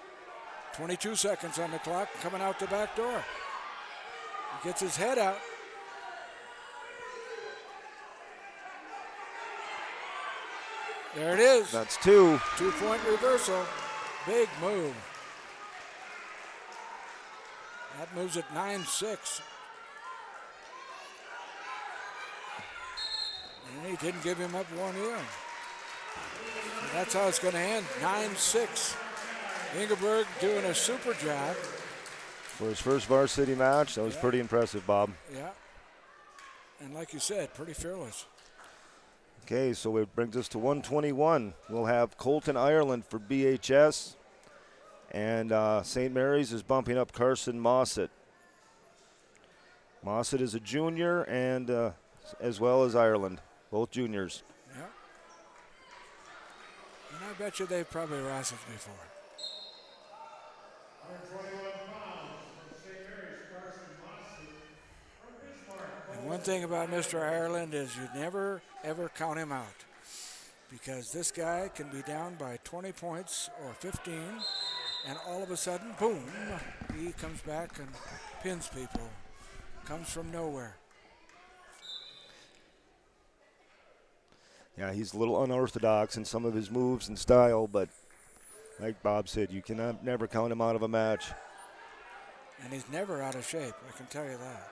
22 seconds on the clock, coming out the back door. He gets his head out. There it is. That's 2. 2-point reversal. Big move. That moves at 9-6. And he didn't give him up one either. And that's how it's going to end. 9-6. Ingeberg doing a super job. For his first varsity match, that was pretty impressive, Bob. Yeah. And like you said, pretty fearless. Okay, so it brings us to 121. We'll have Colton, Ireland for BHS. And St. Mary's is bumping up Carson Mossett. Mossett is a junior and as well as Ireland, both juniors. Yeah. And I bet you they've probably wrestled before. 121 pounds from St. Mary's, Carson Mossett from Bismarck. And one thing about Mr. Ireland is you never, ever count him out. Because this guy can be down by 20 points or 15, and all of a sudden, boom, he comes back and pins people. Comes from nowhere. Yeah, he's a little unorthodox in some of his moves and style, but like Bob said, you cannot never count him out of a match. And he's never out of shape, I can tell you that.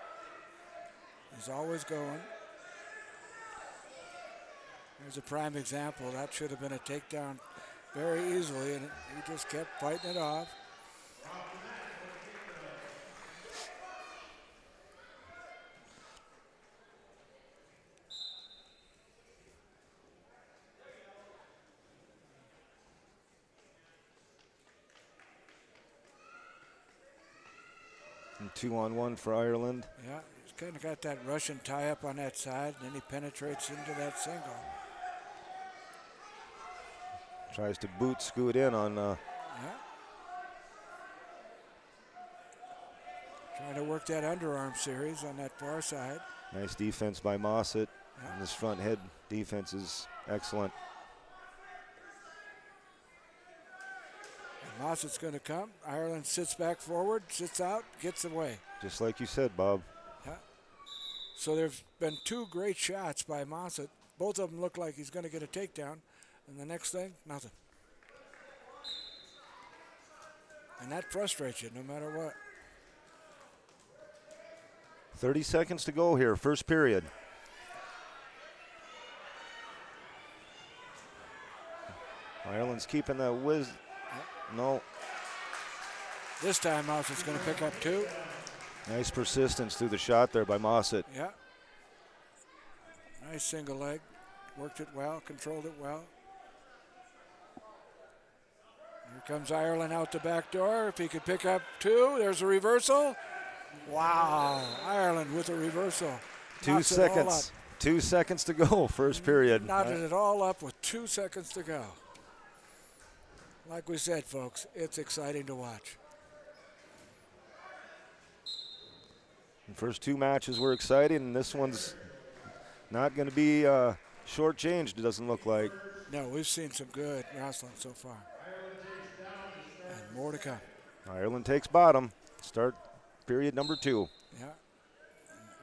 He's always going. There's a prime example. That should have been a takedown very easily, and he just kept fighting it off. And 2-on-1 for Ireland. Yeah, he's kind of got that Russian tie-up on that side, and then he penetrates into that single. Tries to boot scoot in on. Yeah. Trying to work that underarm series on that far side. Nice defense by Mossett. Yeah. And this front head defense is excellent. And Mossett's going to come. Ireland sits back forward, sits out, gets away. Just like you said, Bob. Yeah. So there's been 2 great shots by Mossett. Both of them look like he's going to get a takedown. And the next thing, nothing. And that frustrates you no matter what. 30 seconds to go here, first period. Ireland's keeping that whiz. No. This time Mossett's going to pick up 2. Nice persistence through the shot there by Mossett. Yeah. Nice single leg. Worked it well, controlled it well. Here comes Ireland out the back door. If he could pick up 2, there's a reversal. Wow, Ireland with a reversal. 2 seconds. 2 seconds to go, first period. Knotted it all up with 2 seconds to go. Like we said, folks, it's exciting to watch. The first 2 matches were exciting, and this one's not going to be shortchanged, it doesn't look like. No, we've seen some good wrestling so far. And more to come. Ireland takes bottom. Start period number 2. Yeah.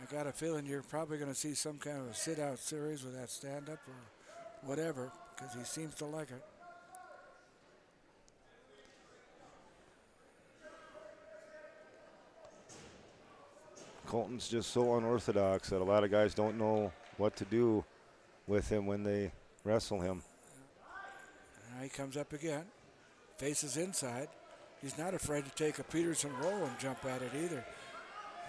I got a feeling you're probably going to see some kind of a sit-out series with that stand-up or whatever, because he seems to like it. Colton's just so unorthodox that a lot of guys don't know what to do with him when they wrestle him. Now he comes up again, faces inside. He's not afraid to take a Peterson roll and jump at it either.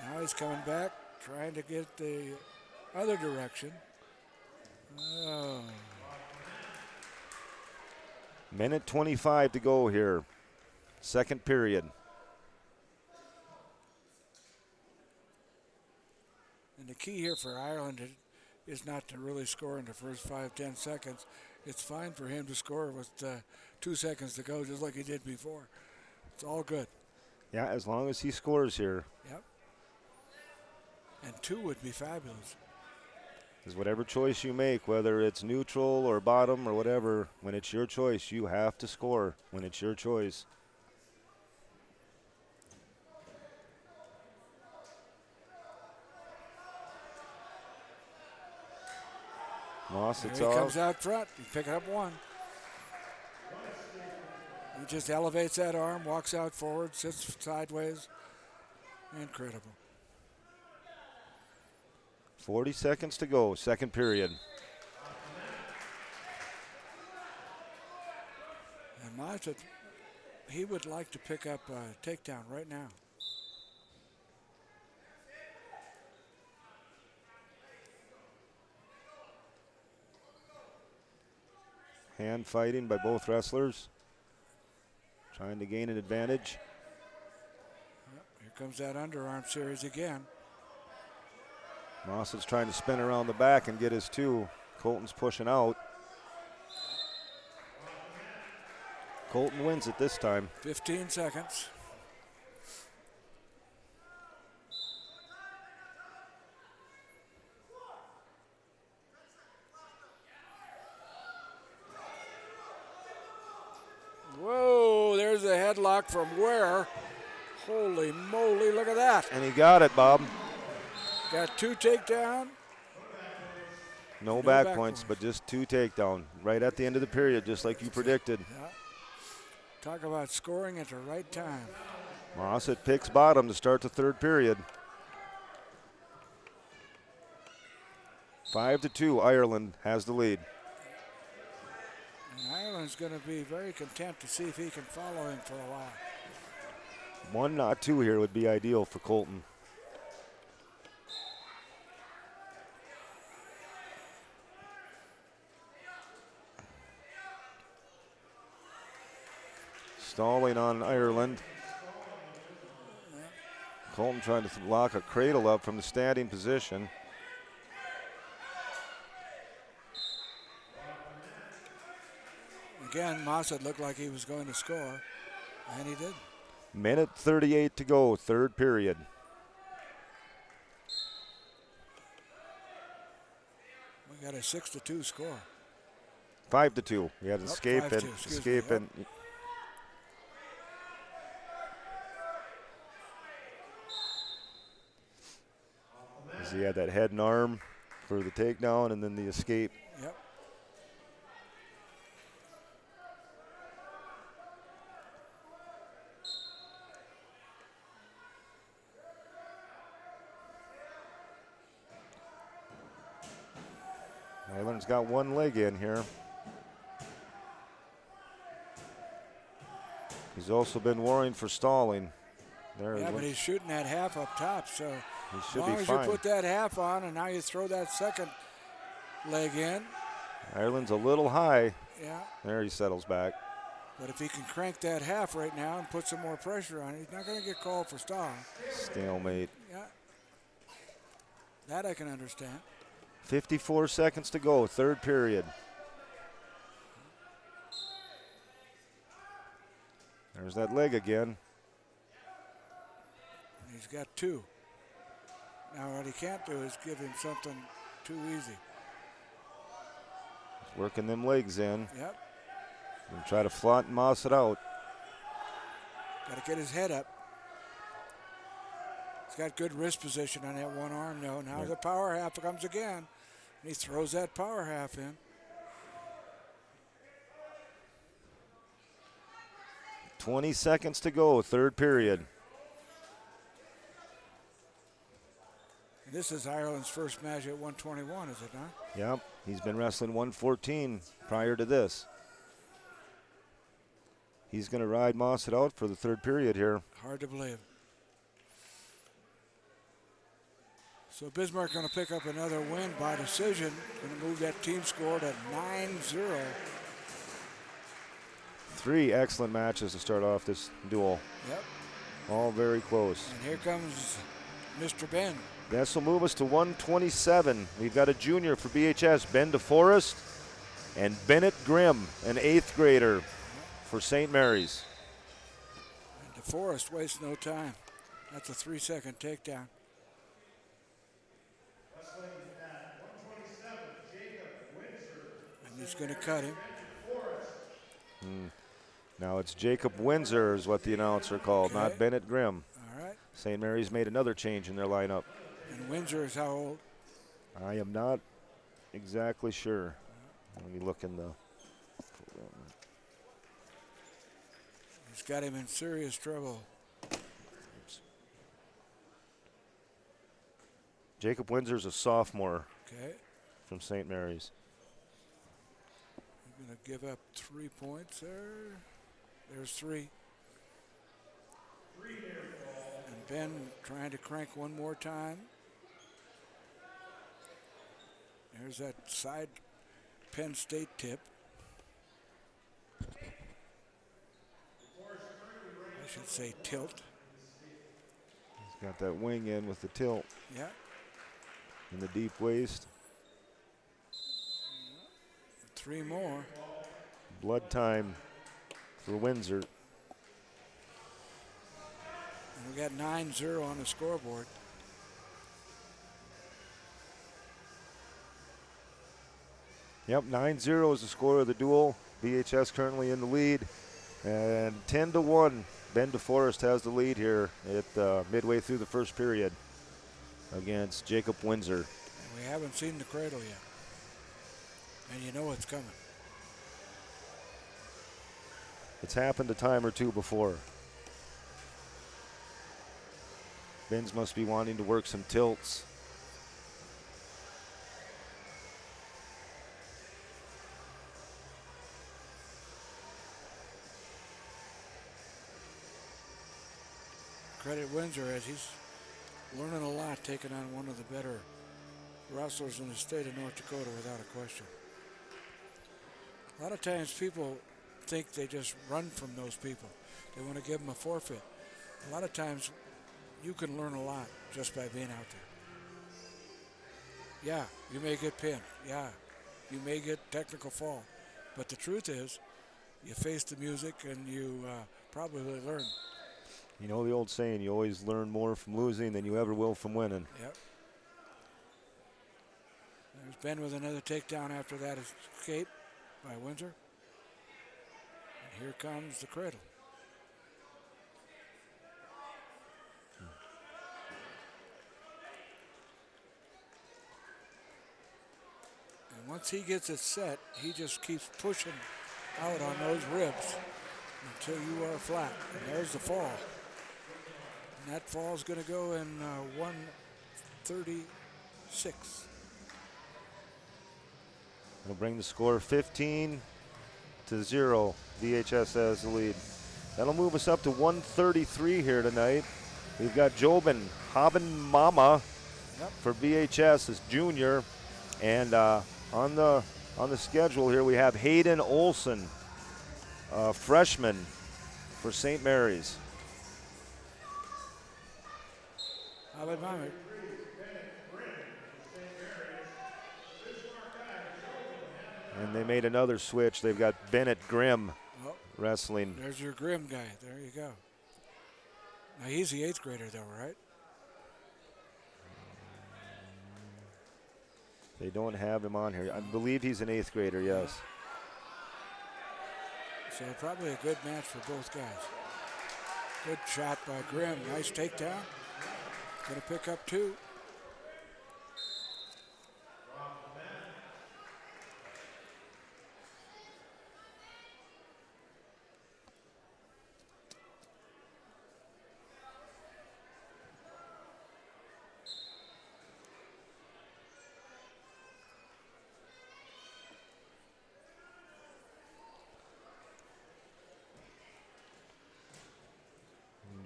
Now he's coming back, trying to get the other direction. Oh. Minute 25 to go here. Second period. And the key here for Ireland is not to really score in the first 5-10 seconds. It's fine for him to score with 2 seconds to go, just like he did before. It's all good. Yeah, as long as he scores here. Yep. And 2 would be fabulous. Is whatever choice you make, whether it's neutral or bottom or whatever, when it's your choice, you have to score when it's your choice. Moss, it's Here he off. comes out front. He's picking up 1. He just elevates that arm, walks out forward, sits sideways. Incredible. 40 seconds to go, second period. And Moss, he would like to pick up a takedown right now. Hand fighting by both wrestlers. Trying to gain an advantage. Yep, here comes that underarm series again. Moss is trying to spin around the back and get his 2. Colton's pushing out. Colton wins it this time. 15 seconds. Whoa, there's a headlock from where? Holy moly, look at that. And he got it, Bob. Got 2 takedown. No back points, but just 2 takedown. Right at the end of the period, just like you predicted. Yeah. Talk about scoring at the right time. Mossett picks bottom to start the third period. 5-2, Ireland has the lead. And Ireland's going to be very content to see if he can follow him for a while. 1, not 2 here would be ideal for Colton. Stalling on Ireland. Colton trying to lock a cradle up from the standing position. Again, Mossett looked like he was going to score, and he did. Minute 38 to go, third period. We got a 6-2 score. 5-2. We had escape 5-2, and excuse escape me. and as he had that head and arm for the takedown and then the escape. Yep. Ireland's got 1 leg in here. He's also been worrying for stalling. There Yeah, he but looks- he's shooting that half up top, so he as should long be as fine. you put that half on and now you throw that second leg in, Ireland's a little high. yeah. There he settles back. But if he can crank that half right now and put some more pressure on it, he's not going to get called for stalling. Stalemate. Yeah, that I can understand. 54 seconds to go, third period. There's that leg again. He's got two. Now what he can't do is give him something too easy. He's working them legs in. Yep, And try to flaunt and moss it out. got to get his head up. He's got good wrist position on that one arm though. Now the power half comes again. And he throws that power half in. 20 seconds to go, third period. And this is Ireland's first match at 121, is it not? Yep, he's been wrestling 114 prior to this. He's going to ride Moss it out for the third period here. Hard to believe. So Bismarck going to pick up another win by decision. Going to move that team score to 9-0. 3 excellent matches to start off this duel. Yep. All very close. And here comes Mr. Ben. This will move us to 127. We've got a junior for BHS, Ben DeForest, and Bennett Grimm, an 8th grader for St. Mary's. And DeForest wastes no time. That's a 3-second takedown. And he's going to cut him. Now it's Jacob Windsor is what the announcer called, Okay. not Bennett Grimm. All right. St. Mary's made another change in their lineup. And Windsor is how old? I am not exactly sure. Let me look in the. He's got him in serious trouble. Jacob Windsor's a sophomore Okay. from St. Mary's. We're going to give up 3 points there. There's 3. And Ben trying to crank one more time. There's that side Penn State tip. I should say tilt. He's got that wing in with the tilt Yeah. in the deep waist. 3 more. Blood time for Windsor. And we got 9-0 on the scoreboard. Yep, 9-0 is the score of the duel. BHS currently in the lead. And 10-1, Ben DeForest has the lead here at midway through the first period against Jacob Windsor. And we haven't seen the cradle yet. And you know it's coming. It's happened a time or two before. Ben's must be wanting to work some tilts. Credit Windsor as he's learning a lot, taking on one of the better wrestlers in the state of North Dakota without a question. A lot of times people think they just run from those people. They want to give them a forfeit. A lot of times you can learn a lot just by being out there. Yeah, you may get pinned. Yeah, you may get technical fall. But the truth is, you face the music and you probably learn. You know the old saying, you always learn more from losing than you ever will from winning. Yep. There's Ben with another takedown after that escape by Windsor. And here comes the cradle. And once he gets it set, he just keeps pushing out on those ribs until you are flat. And there's the fall. And that fall is going to go in 136. It'll bring the score 15-0. VHS has the lead. That'll move us up to 133 here tonight. We've got Jobin Mama Yep. for BHS as junior. And on the schedule here, we have Hayden Olson, freshman for St. Mary's. And they made another switch. They've got Bennett Grimm wrestling. There's your Grimm guy. There you go. Now he's the 8th grader though, right? They don't have him on here. I believe he's an 8th grader, yes. So probably a good match for both guys. Good shot by Grimm. Nice takedown. Gonna pick up 2.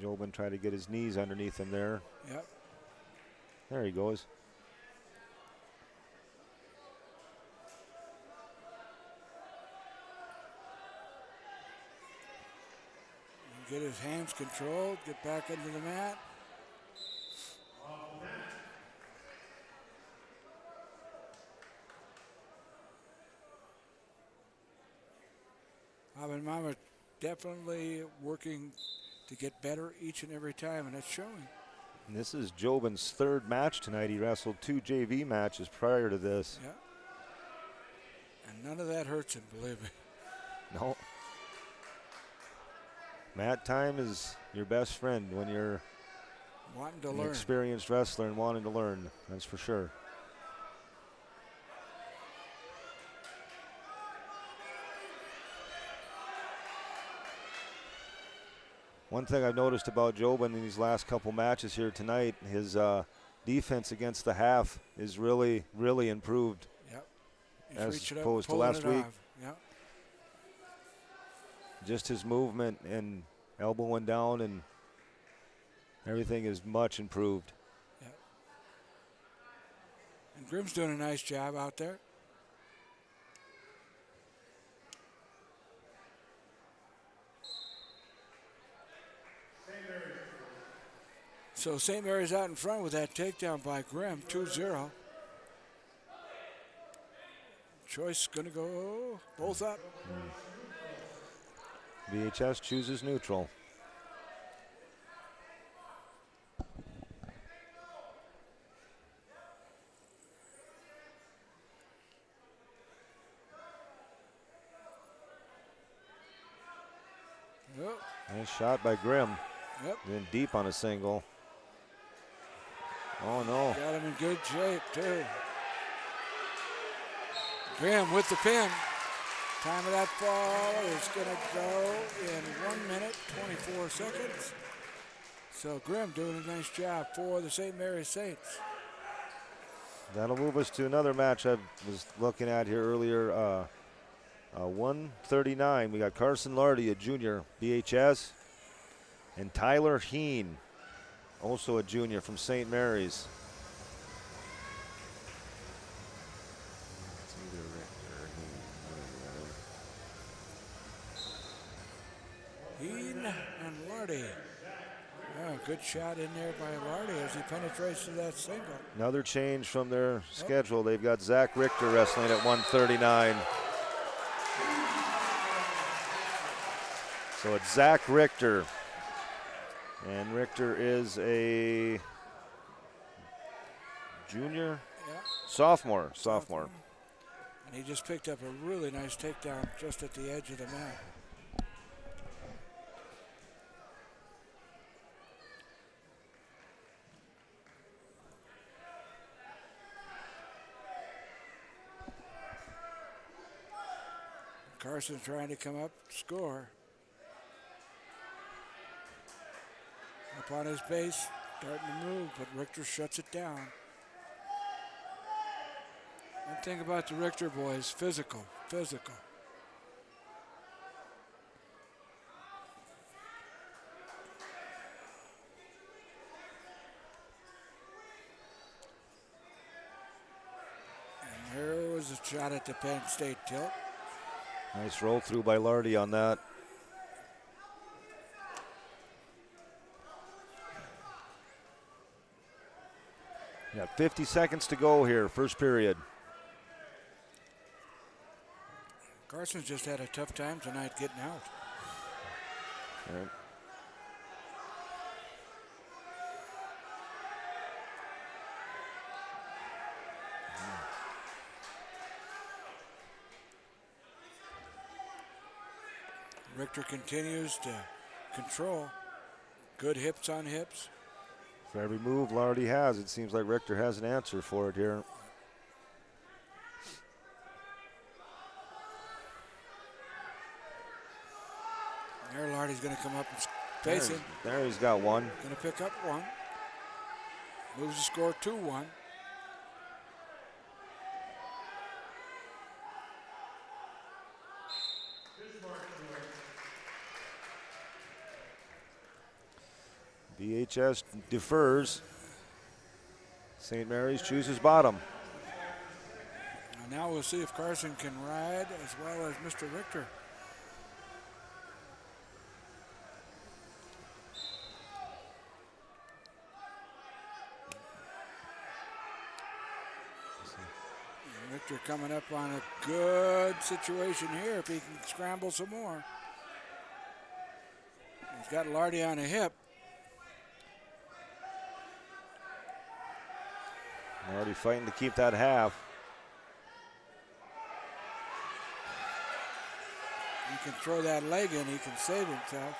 Jobin tried to get his knees underneath him there. Yep. There he goes. Get his hands controlled, get back into the mat. Mama definitely working to get better each and every time, and it's showing. And this is Jobin's 3rd match tonight. He wrestled 2 JV matches prior to this. Yeah. And none of that hurts him, believe me. No. Mat time is your best friend when you're wanting to an learn. Experienced wrestler and wanting to learn, that's for sure. One thing I've noticed about Jobin in these last couple matches here tonight, his defense against the half is really, really improved. Yep. As opposed to last week. Yep. Just his movement and elbowing down and everything is much improved. Yep. And Grimm's doing a nice job out there. So St. Mary's out in front with that takedown by Grimm, 2-0. Choice going to go both up. VHS chooses neutral. Yep. Nice shot by Grimm. Yep. Then deep on a single. Oh no. Got him in good shape too. Grimm with the pin. Time of that fall is going to go in 1 minute, 24 seconds. So Grimm doing a nice job for the St. Mary's Saints. That'll move us to another match I was looking at here earlier. 139. We got Carson Lardy, a junior, BHS, and Tyler Heen, also a junior from St. Mary's. Heen and Lardy. Oh, good shot in there by Lardy as he penetrates to that single. Another change from their schedule. They've got Zach Richter wrestling at 139. So it's Zach Richter. And Richter is a junior? Yeah. Sophomore. And he just picked up a really nice takedown just at the edge of the mat. Carson's trying to come up, score. Up on his base, starting to move, but Richter shuts it down. One thing about the Richter boys, physical. shot at the Penn State tilt. Nice roll through by Lardy on that. Got 50 seconds to go here, first period. Carson's just had a tough time tonight getting out. Right. Richter continues to control. Good hips on hips. For every move Lardy has, it seems like Richter has an answer for it here. There, Lardy's going to come up and face him. There he's got one. Going to pick up one. Moves the score 2-1. BHS defers. St. Mary's chooses bottom. And now we'll see if Carson can ride as well as Mr. Richter. Richter coming up on a good situation here if he can scramble some more. He's got Lardy on a hip. Lardy fighting to keep that half. He can throw that leg in, he can save himself.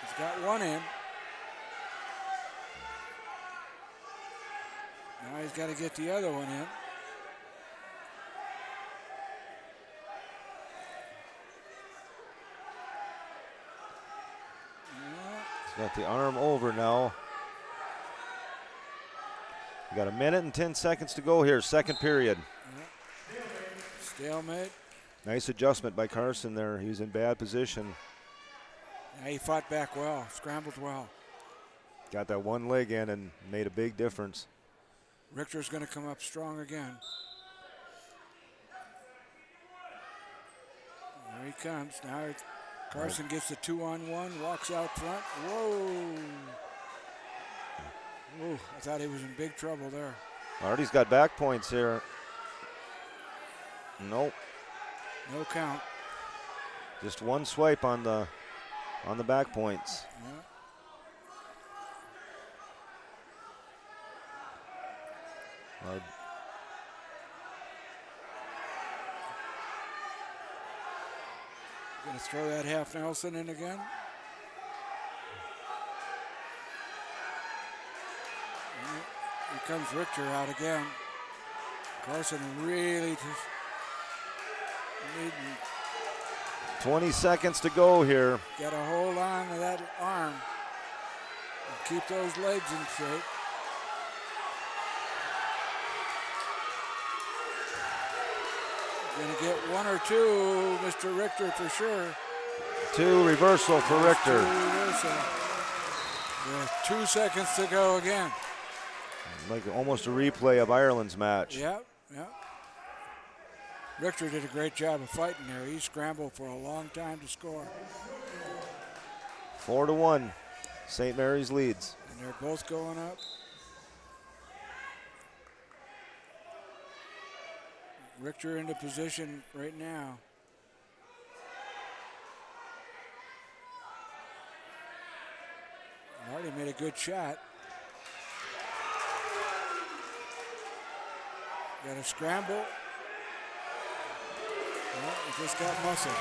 He's got one in. Now he's got to get the other one in. He's got the arm over now. We got a minute and 10 seconds to go here, second period. Stalemate. Nice adjustment by Carson there. He was in bad position. Yeah, he fought back well, scrambled well. Got that one leg in and made a big difference. Richter's going to come up strong again. There he comes. Now Carson gets the 2-on-1, walks out front. Whoa. Ooh, I thought he was in big trouble there. Lardy's got back points here. Nope. No count. Just one swipe on the back points. Yeah. Going to throw that half Nelson in again. Here comes Richter out again. Carson really just needing. 20 seconds to go here. Got to hold on to that arm and keep those legs in shape. Going to get one or two, Mr. Richter for sure. Two reversal for Richter. Reversal. With 2 seconds to go again. Like almost a replay of Ireland's match. Yep, yep. Richter did a great job of fighting there. He scrambled for a long time to score. 4-1. St. Mary's leads. And they're both going up. Richter into position right now. Lardy made a good shot. Got a scramble. Well, it just got muscle.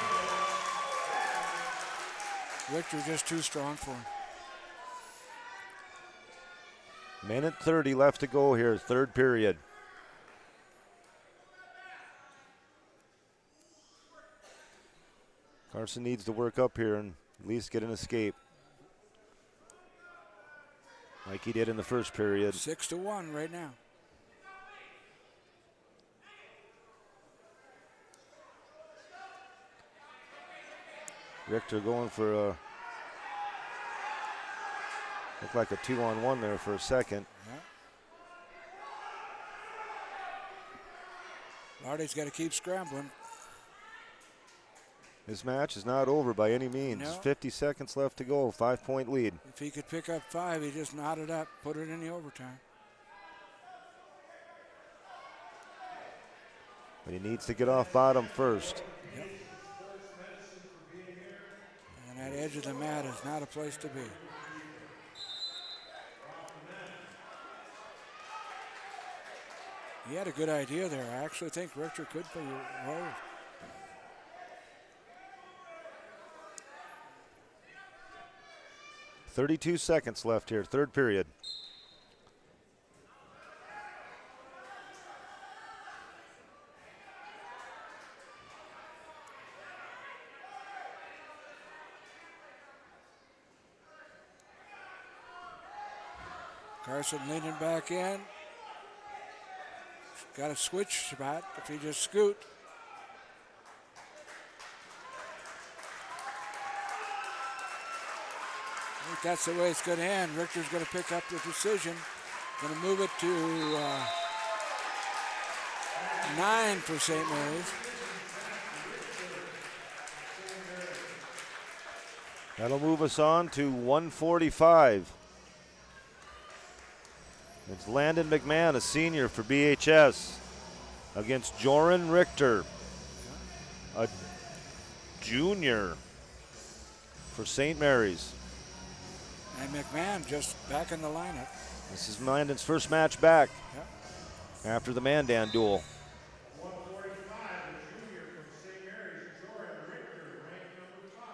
Richter just too strong for him. Minute 30 left to go here, third period. Carson needs to work up here and at least get an escape, like he did in the first period. 6-1 right now. Richter going for a, looked like a 2-on-1 there for a second. Yeah. Hardy's got to keep scrambling. This match is not over by any means. No. 50 seconds left to go. 5-point lead. If he could pick up 5, he just knot it up, put it in the overtime. But he needs to get off bottom first. Yep. And that edge of the mat is not a place to be. He had a good idea there. I actually think Richter could be rolled. .32 seconds left here, third period. Carson leaning back in. Got a switch spot if he just scoot. I think that's the way it's going to end. Richter's going to pick up the decision. Going to move it to 9 for St. Mary's. That'll move us on to 145. It's Landon McMahon, a senior for BHS, against Joran Richter, a junior for St. Mary's. And McMahon just back in the lineup. This is Landon's first match back Yep. after the Mandan duel. 145, a junior from St. Mary's, Joran Richter, ranked number 5.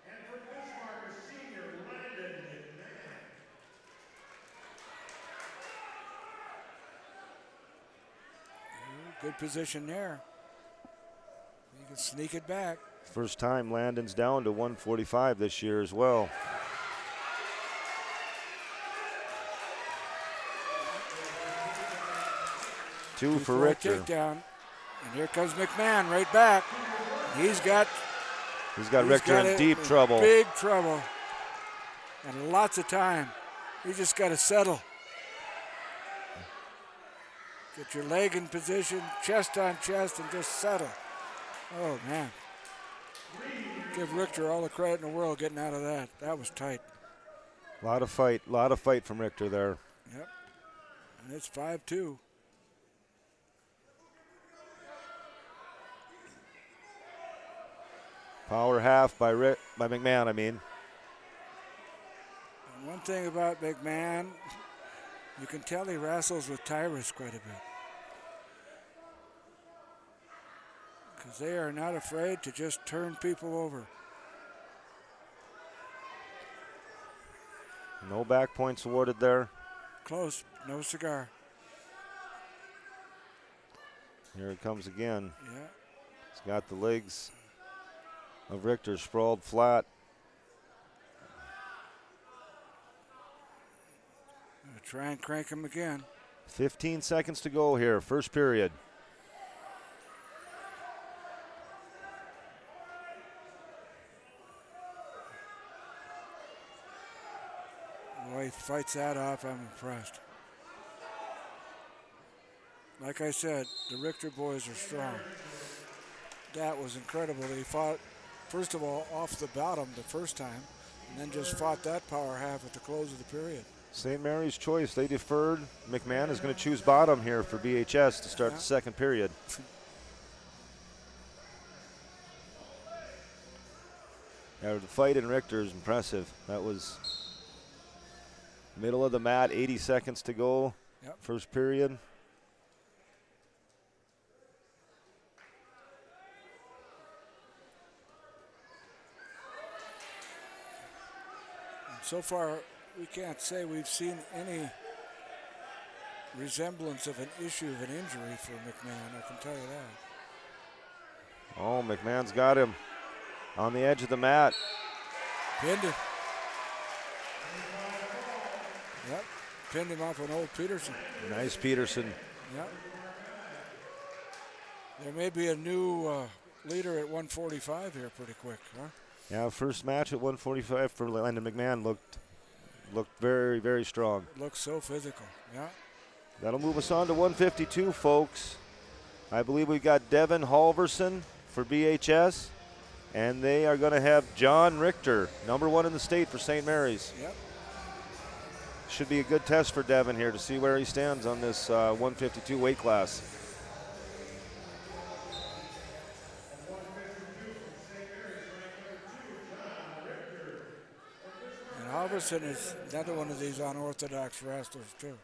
And from Bismarck, a senior, Landon McMahon. Good position there. You can sneak it back. First time Landon's down to 145 this year as well. Two for a Richter. takedown. And here comes McMahon right back. He's got Richter in deep trouble. Big trouble. And lots of time. You just got to settle. Get your leg in position, chest on chest, and just settle. Oh, man. Give Richter all the credit in the world getting out of that. That was tight. A lot of fight from Richter there. Yep. And it's 5-2. Power half by McMahon, I mean. And one thing about McMahon, you can tell he wrestles with Tyrus quite a bit. Because they are not afraid to just turn people over. No back points awarded there. Close, no cigar. Here it comes again. Yeah. He's got the legs of Richter sprawled flat. Gonna try and crank him again. 15 seconds to go here, first period. The way he fights that off, I'm impressed. Like I said, the Richter boys are strong. That was incredible. He fought, first of all, off the bottom the first time, and then just fought that power half at the close of the period. St. Mary's choice, they deferred. McMahon is going to choose bottom here for BHS to start the second period. Yeah, the fight in Richter is impressive. That was middle of the mat, 80 seconds to go, first period. So far, we can't say we've seen any resemblance of an issue of an injury for McMahon, I can tell you that. Oh, McMahon's got him on the edge of the mat. Pinned him. Yep, pinned him off an old Peterson. Nice Peterson. Yep. There may be a new leader at 145 here pretty quick, huh? Yeah, first match at 145 for Landon McMahon looked very, very strong. Looks so physical, yeah. That'll move us on to 152, folks. I believe we've got Devin Halverson for BHS, and they are going to have John Richter, #1 in the state for St. Mary's. Yep. Should be a good test for Devin here to see where he stands on this 152 weight class. And Halverson is another one of these unorthodox wrestlers, too.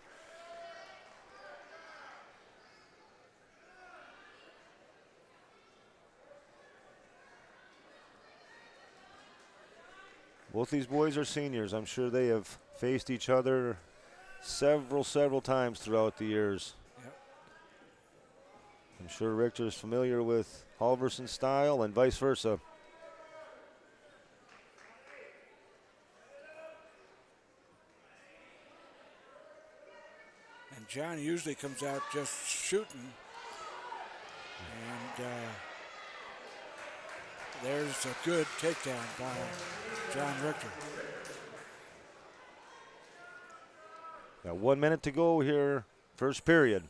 Both these boys are seniors. I'm sure they have faced each other several times throughout the years. Yep. I'm sure Richter is familiar with Halverson's style and vice versa. And John usually comes out just shooting. And there's a good takedown by John Richter. Got 1 minute to go here, first period.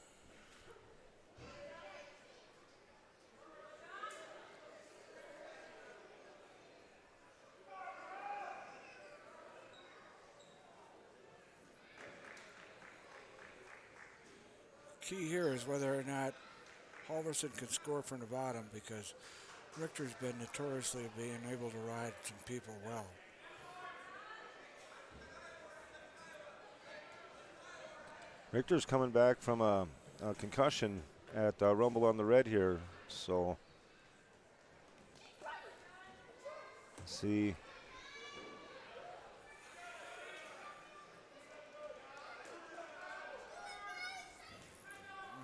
Key here is whether or not Halverson can score from the bottom, because Richter's been notoriously being able to ride some people well. Richter's coming back from a concussion at Rumble on the Red here, so let's see.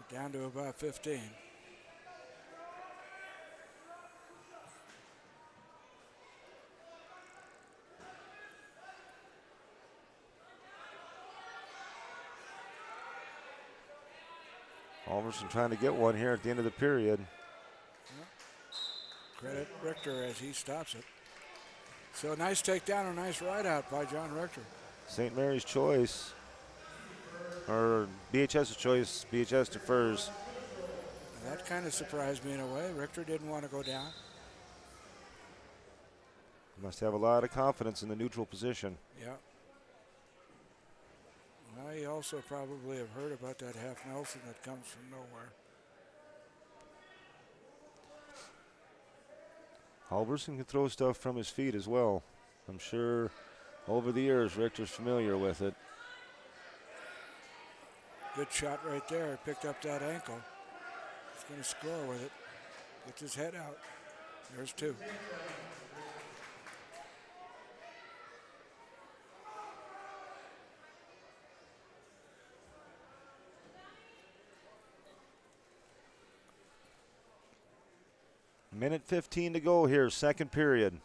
We're down to about 15. Halverson trying to get one here at the end of the period. Credit Richter as he stops it. So a nice takedown, a nice ride out by John Richter. St. Mary's choice, or BHS's choice, BHS defers. And that kind of surprised me in a way. Richter didn't want to go down. Must have a lot of confidence in the neutral position. Yeah. Well, he also probably have heard about that half Nelson that comes from nowhere. Halverson can throw stuff from his feet as well. I'm sure over the years Richter's familiar with it. Good shot right there. Picked up that ankle. He's going to score with it. Gets his head out. There's two. Minute 15 to go here, second period.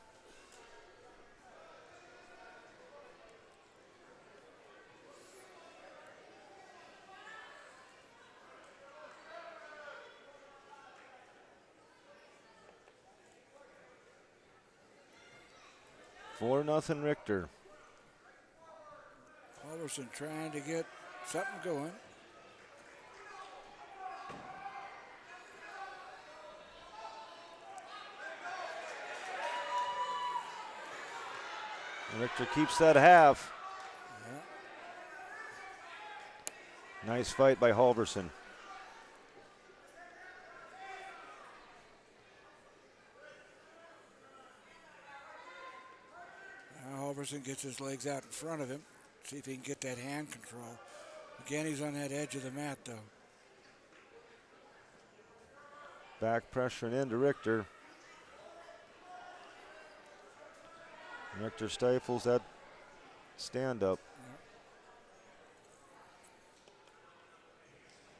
Four nothing Richter. Halverson trying to get something going. Richter keeps that half. Yeah. Nice fight by Halverson. Now Halverson gets his legs out in front of him. See if he can get that hand control. Again, he's on that edge of the mat, though. Back pressuring into Richter. Richter stifles that stand-up.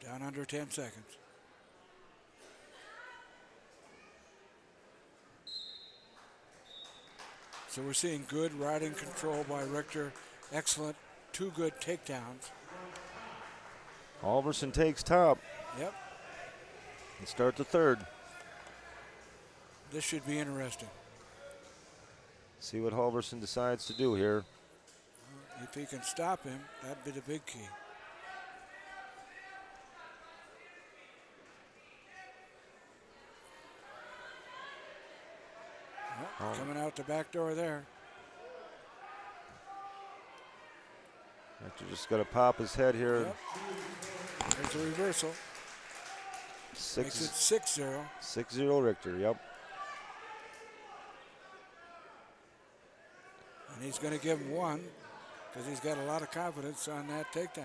Yep. Down under 10 seconds. So we're seeing good riding control by Richter. Excellent, two good takedowns. Halverson takes top. Yep. And start the third. This should be interesting. See what Halverson decides to do here. If he can stop him, that'd be the big key. Coming out the back door there. Richter just got to pop his head here. Yep. There's a reversal. Makes it 6-0. 6-0 Richter, yep. And he's going to give him one because he's got a lot of confidence on that takedown.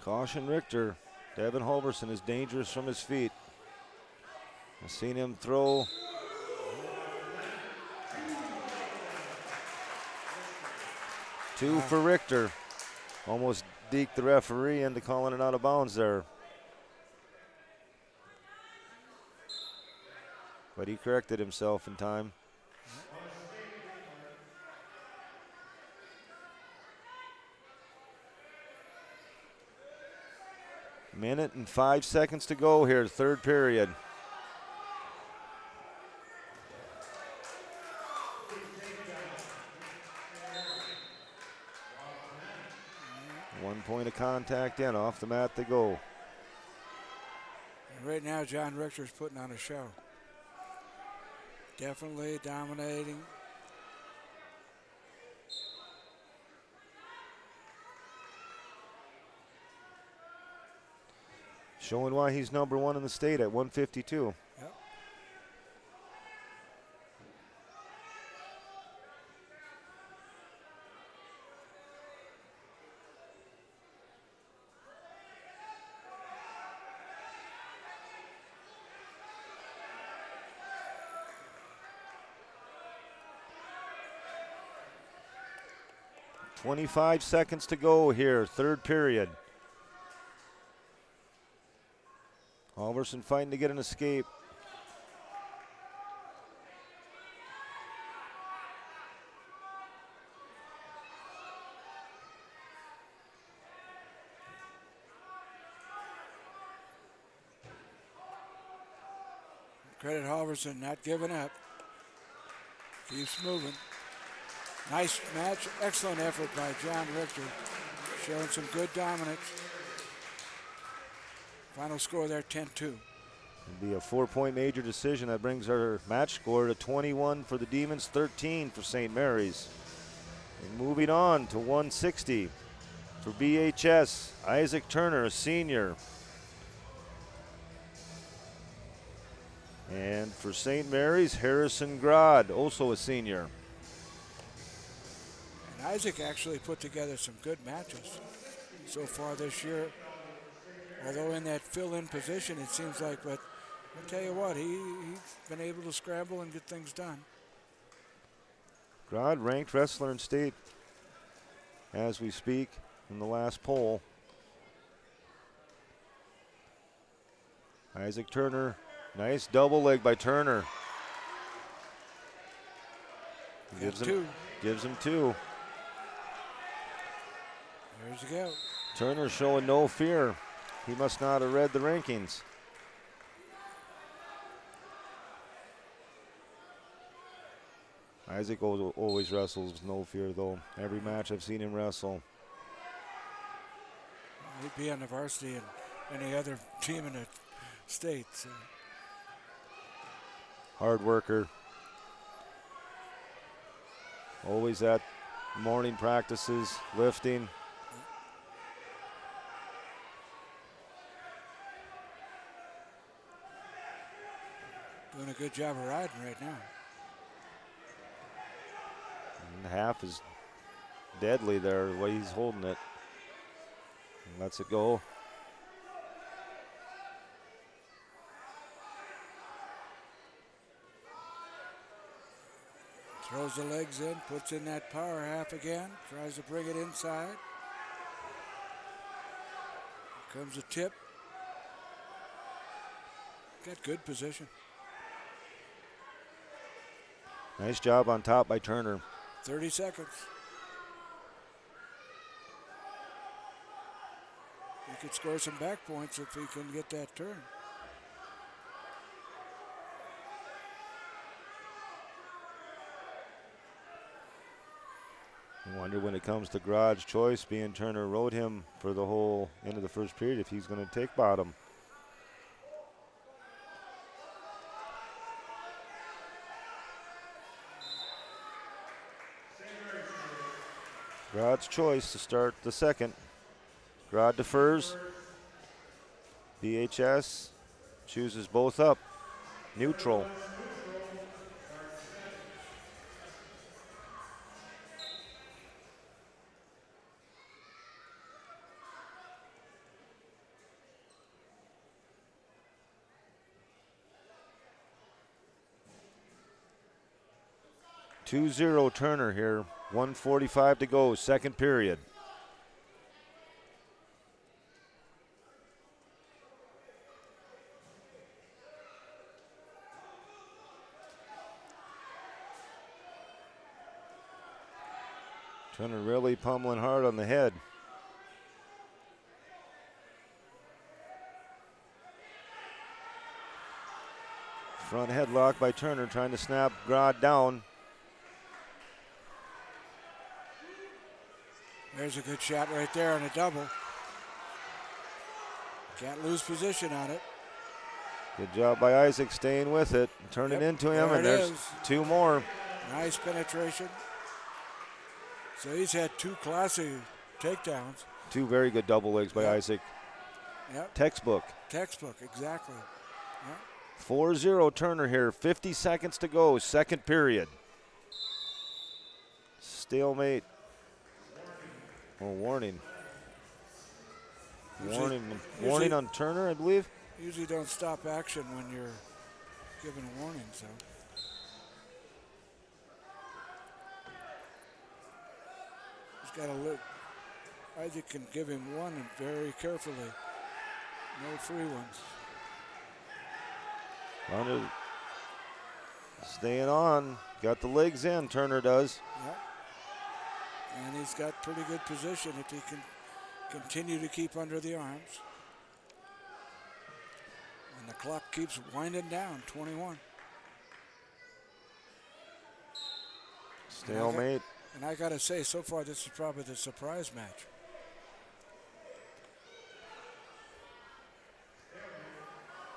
Caution Richter. Devin Halverson is dangerous from his feet. I've seen him throw. Two for Richter. Almost deked the referee into calling it out of bounds there. But he corrected himself in time. Minute and 5 seconds to go here, third period. One point of contact in, off the mat they go. And right now, John Richter's putting on a show. Definitely dominating. Showing why he's number one in the state at 152. Yep. .25 seconds to go here, third period. Halverson fighting to get an escape. Credit Halverson not giving up. Keeps moving. Nice match, excellent effort by John Richter. Showing some good dominance. Final score there, 10-2. It'll be a 4-point major decision that brings our match score to 21 for the Demons, 13 for St. Mary's. And moving on to 160 for BHS, Isaac Turner, a senior. And for St. Mary's, Harrison Grod, also a senior. And Isaac actually put together some good matches so far this year. Although in that fill-in position, it seems like, but I'll tell you what, he's been able to scramble and get things done. Grod, ranked wrestler in state as we speak in the last poll. Isaac Turner, nice double leg by Turner. Gives him two. There's the go. Turner showing no fear. He must not have read the rankings. Isaac always wrestles with no fear, though. Every match I've seen him wrestle. He'd be on the varsity in any other team in the state. So. Hard worker. Always at morning practices, lifting. Doing a good job of riding right now. And half is deadly there, the way he's holding it. And lets it go. Throws the legs in, puts in that power half again, tries to bring it inside. Here comes a tip. Got good position. Nice job on top by Turner. 30 seconds. He could score some back points if he can get that turn. I wonder when it comes to garage choice, being Turner rode him for the whole end of the first period, if he's going to take bottom. Grod's choice to start the second. Grod defers. BHS chooses both up. Neutral. (2-0) Turner here. 1:45 to go, second period. Turner really pummeling hard on the head. Front headlock by Turner, trying to snap Grod down. There's a good shot right there on a double. Can't lose position on it. Good job by Isaac staying with it, turning into him, and there's two more. Nice penetration. So he's had two classy takedowns. Two very good double legs by Isaac. Yep. Textbook. Textbook, exactly. Yep. 4-0 Turner here, 50 seconds to go, second period. Stalemate. Oh, warning. Warning on Turner, I believe. Usually don't stop action when you're given a warning, so. He's got to look. Isaac can give him one and very carefully. No free ones. Ronda staying on. Got the legs in, Turner does. Yep. And he's got pretty good position if he can continue to keep under the arms. And the clock keeps winding down, 21. Stalemate. And I got to say, so far this is probably the surprise match.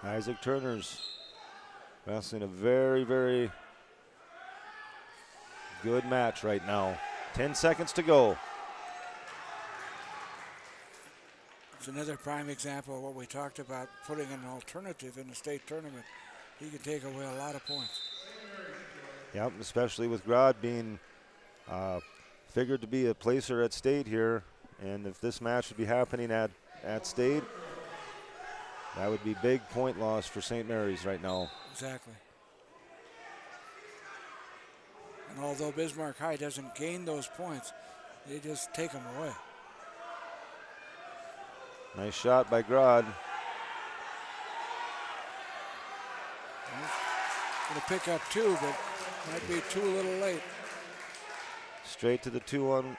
Isaac Turner's wrestling a very, very good match right now. 10 seconds to go. It's another prime example of what we talked about, putting an alternative in the state tournament. He can take away a lot of points. Yep, especially with Grod being figured to be a placer at state here. And if this match would be happening at state, that would be big point loss for St. Mary's right now. Exactly. And although Bismarck High doesn't gain those points, they just take them away. Nice shot by Grod. Going to pick up two, but might be too little late. Straight to the 2-1.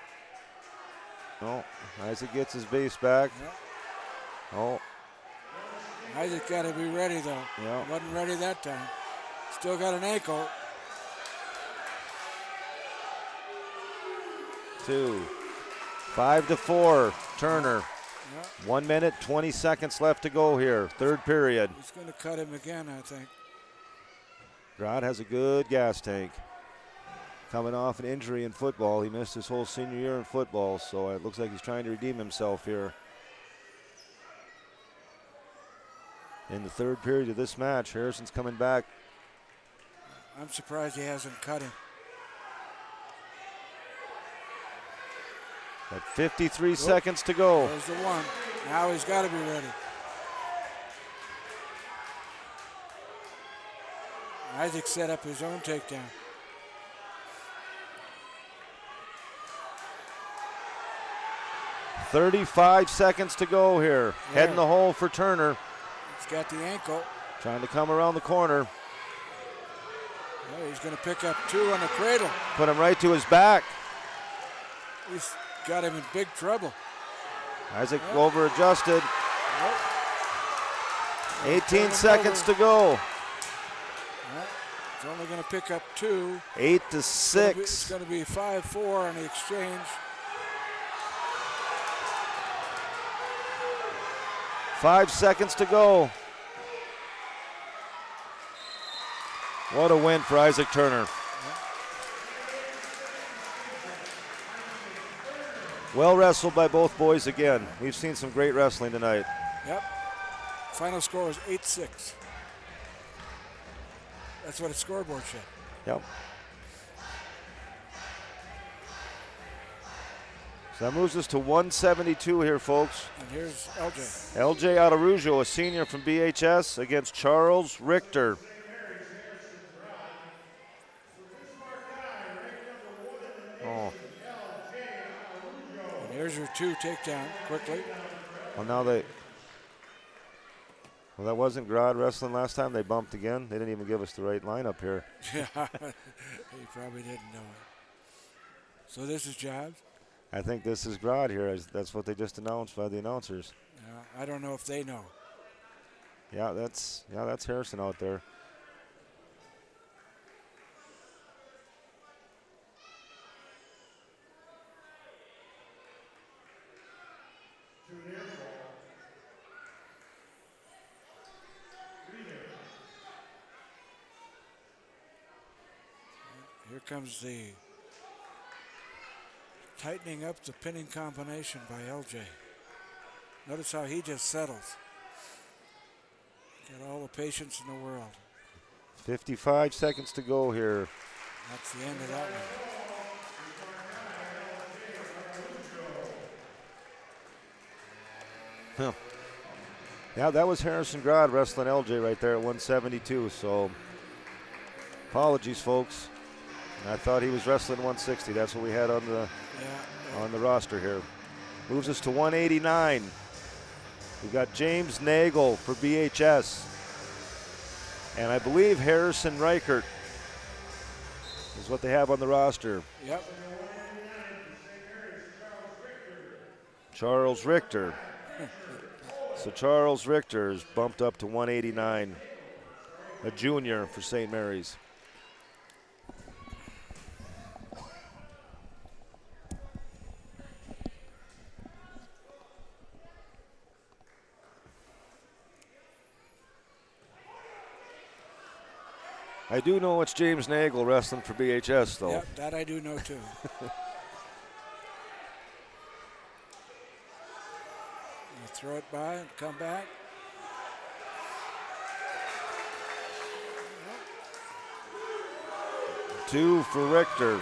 No, Isaac gets his base back. Yep. Oh. Isaac got to be ready, though. Yep. Wasn't ready that time. Still got an ankle. 2. 5-4, Turner. Yep. 1 minute, 20 seconds left to go here, third period. He's going to cut him again, I think. Grod has a good gas tank. Coming off an injury in football. He missed his whole senior year in football, so it looks like he's trying to redeem himself here. In the third period of this match, Harrison's coming back. I'm surprised he hasn't cut him. Got 53 seconds to go. There's the one. Now he's got to be ready. Isaac set up his own takedown. $35 seconds to go here. Yeah. Head in the hole for Turner. He's got the ankle. Trying to come around the corner. Oh, he's going to pick up two on the cradle. Put him right to his back. He's got him in big trouble. Isaac over adjusted. 18 seconds to go. He's only going to pick up two. 8-6. It's going to be 5-4 on the exchange. 5 seconds to go. What a win for Isaac Turner. Well wrestled by both boys again. We've seen some great wrestling tonight. Yep. Final score was 8-6. That's what a scoreboard said. Yep. So that moves us to 172 here, folks. And here's LJ. LJ Arujo, a senior from BHS, against Charles Richter. Oh. And here's your 2 takedown quickly. Well, now they. Well, that wasn't Grod wrestling last time. They bumped again. They didn't even give us the right lineup here. Yeah, he probably didn't know it. So this is Jobs? I think this is Grod here. That's what they just announced by the announcers. I don't know if they know. Yeah, that's Harrison out there. Here comes the tightening up the pinning combination by LJ. Notice how he just settles. Got all the patience in the world. 55 seconds to go here. That's the end of that one. Huh. Yeah, that was Harrison Grod wrestling LJ right there at 172. So apologies, folks. I thought he was wrestling 160. That's what we had on the roster here. Moves us to 189. We've got James Nagel for BHS. And I believe Harrison Reichert is what they have on the roster. Yep. Charles Richter. So Charles Richter is bumped up to 189. A junior for St. Mary's. I do know it's James Nagel wrestling for BHS, though. Yep, that I do know, too. You throw it by and come back. Two for Richter.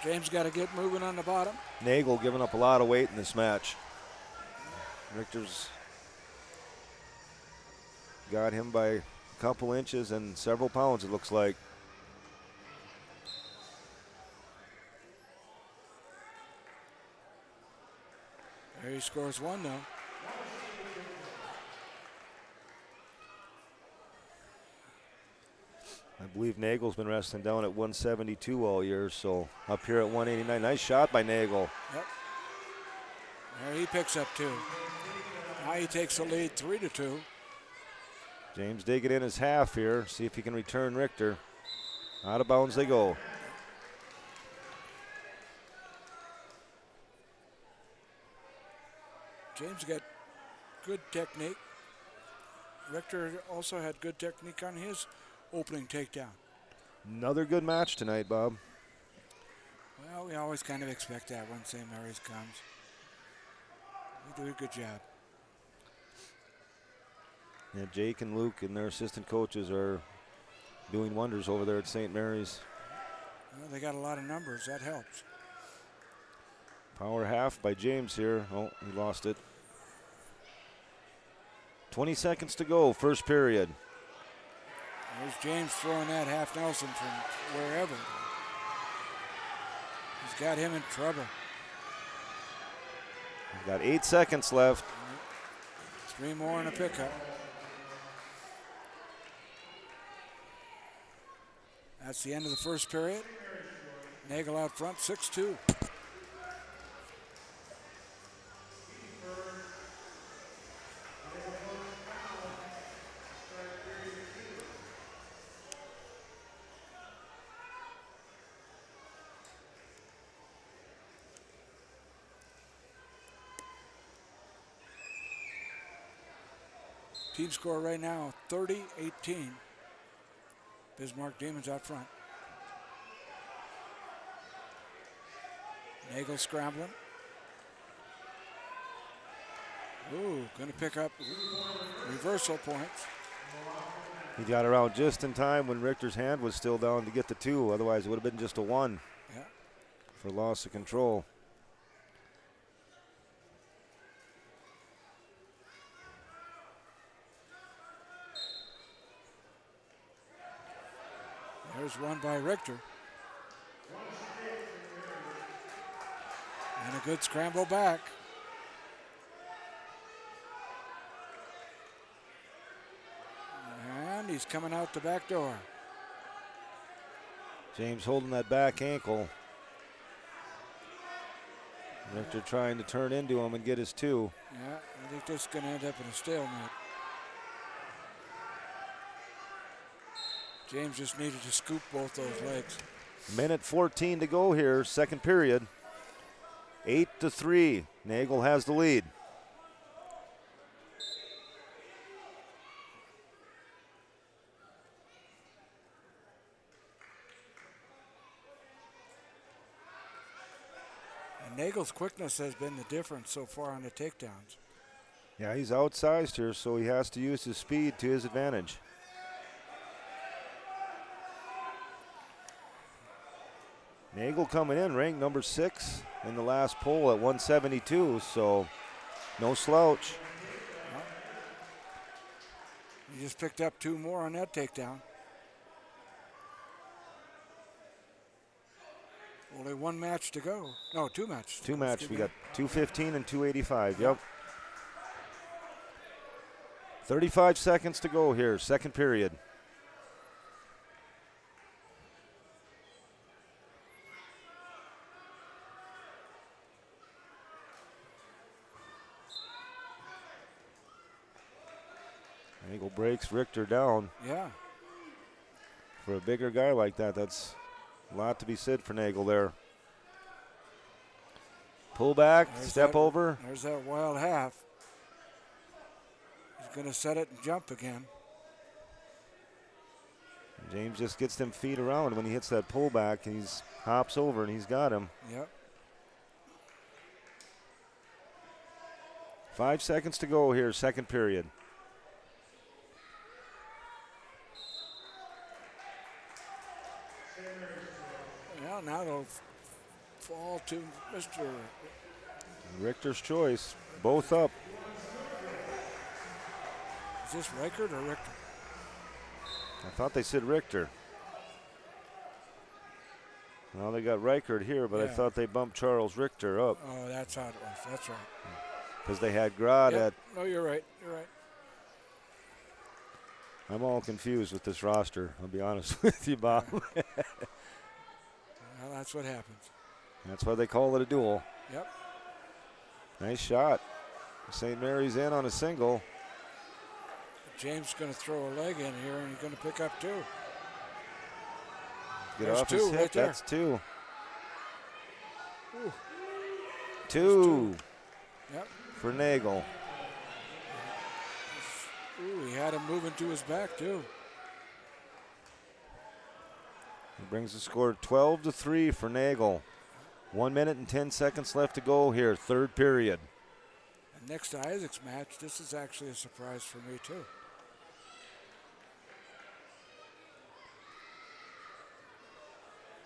James got to get moving on the bottom. Nagel giving up a lot of weight in this match. Richter's got him by a couple inches and several pounds, it looks like. There he scores one, though. I believe Nagel's been wrestling down at 172 all year, so up here at 189. Nice shot by Nagel. Yep. There he picks up 2. Now he takes the lead 3-2. James digging in his half here. See if he can return Richter. Out of bounds they go. James got good technique. Richter also had good technique on his opening takedown. Another good match tonight, Bob. Well, we always kind of expect that when St. Mary's comes. They do a good job. Yeah, Jake and Luke and their assistant coaches are doing wonders over there at St. Mary's. Well, they got a lot of numbers. That helps. Power half by James here. Oh, he lost it. 20 seconds to go, first period. There's James throwing that half Nelson from wherever. He's got him in trouble. We've got 8 seconds left. 3 more in a pickup. That's the end of the first period. Nagel out front, 6-2. Team score right now, 30-18. Bismarck Demons out front. Nagel scrambling. Ooh, going to pick up reversal points. He got around just in time when Richter's hand was still down to get the 2. Otherwise, it would have been just a 1 for loss of control. There's one by Richter. And a good scramble back. And he's coming out the back door. James holding that back ankle. Richter trying to turn into him and get his 2. Yeah, I think this is going to end up in a stalemate. James just needed to scoop both those legs. Minute 14 to go here, second period. 8-3. Nagel has the lead. And Nagel's quickness has been the difference so far on the takedowns. Yeah, he's outsized here, so he has to use his speed to his advantage. Nagel coming in, ranked number 6 in the last poll at 172, so no slouch. Well, he just picked up 2 more on that takedown. Only 1 match to go. No, 2 matches. 2 matches. We got 215 and 285. Yep. 35 seconds to go here, second period. Nagel breaks Richter down. Yeah. For a bigger guy like that, that's a lot to be said for Nagel there. Pull back, step over. There's that wild half. He's going to set it and jump again. James just gets them feet around when he hits that pullback. He hops over and he's got him. Yep. 5 seconds to go here, second period. Well, now it'll fall to Mr. Richter's choice, both up. Is this Reichert or Richter? I thought they said Richter. Well, they got Reichert here, but I thought they bumped Charles Richter up. Oh, that's how it was. That's right. Because they had Grad at. No, you're right. You're right. I'm all confused with this roster, I'll be honest with you, Bob. Well, that's what happens. That's why they call it a duel. Yep. Nice shot. St. Mary's in on a single. James is going to throw a leg in here, and he's going to pick up 2. Get There's off 2 his hip. right there. That's 2. Ooh. 2 Yep. for Nagel. Ooh, he had him moving to his back, too. It brings the score 12-3 for Nagel. 1 minute and 10 seconds left to go here, third period. And next to Isaac's match, this is actually a surprise for me, too.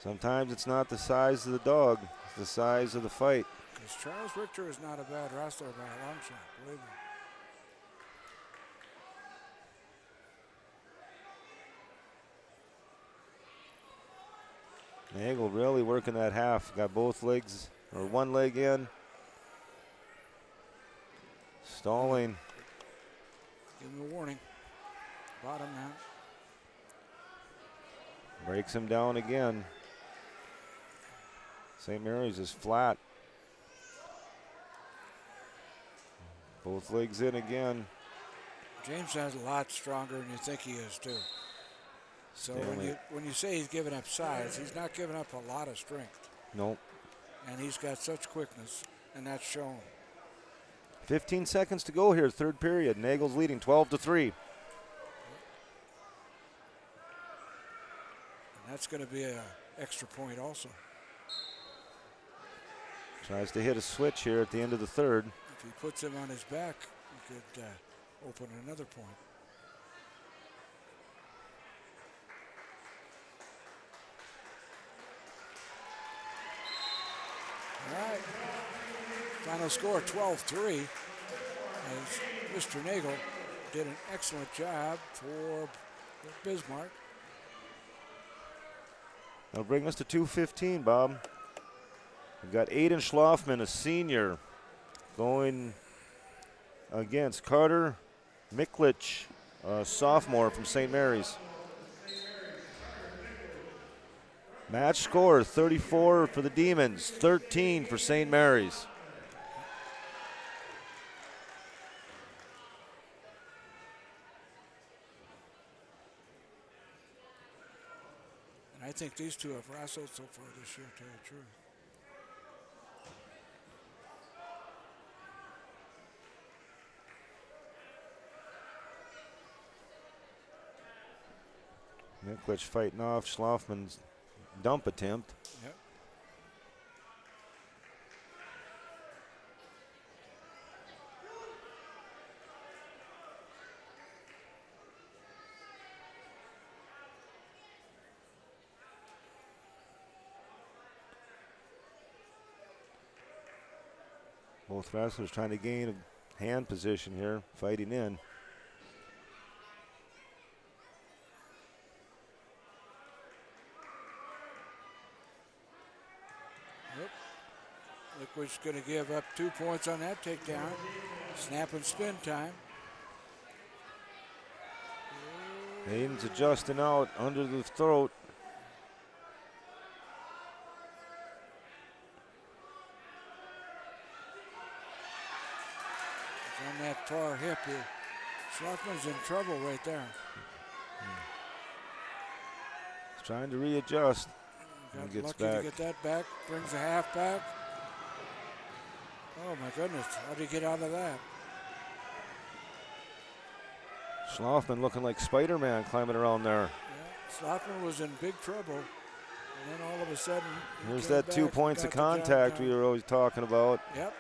Sometimes it's not the size of the dog, it's the size of the fight. Because Charles Richter is not a bad wrestler by a long shot, believe me. Nagel really working that half. Got both legs, or one leg in. Stalling. Give him a warning. Bottom now. Breaks him down again. St. Mary's is flat. Both legs in again. James is a lot stronger than you think he is, too. So when you say he's giving up size, he's not giving up a lot of strength. Nope. And he's got such quickness, and that's shown. 15 seconds to go here, third period. Nagel's leading 12-3. And that's going to be an extra point also. Tries to hit a switch here at the end of the third. If he puts him on his back, he could open another point. All right. Final score 12-3. As Mr. Nagel did an excellent job for Bismarck. That'll bring us to 2:15, Bob. We've got Aiden Schlafman, a senior, going against Carter Miklich, a sophomore from St. Mary's. Match score 34 for the Demons, 13 for St. Mary's. And I think these two have wrestled so far this year, to tell you the truth. Miklich fighting off Schlafman's dump attempt. Yep. Both wrestlers trying to gain a hand position here, fighting in. Liquid's going to give up 2 points on that takedown. Snap and spin time. Aiden's adjusting out under the throat. He's on that far hip here. Schlafman's in trouble right there. He's trying to readjust. Got Gets lucky back. to get that back. Brings a half back. Oh my goodness, how did he get out of that? Schlafman looking like Spider-Man climbing around there. Yeah, Schlafman was in big trouble. And then all of a sudden, he There's came that back 2 and points of got the job contact done. we were always talking about. Yep.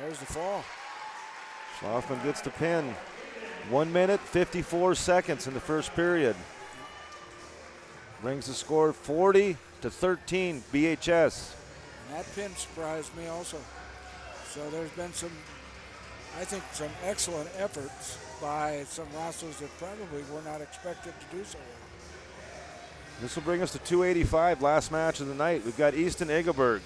There's the fall. Schlafman gets the pin. 1 minute, 54 seconds in the first period. Brings the score 40-13, BHS. And that pin surprised me also. So there's been some, I think, some excellent efforts by some wrestlers that probably were not expected to do so well. This will bring us to 285, last match of the night. We've got Easton Egelberg,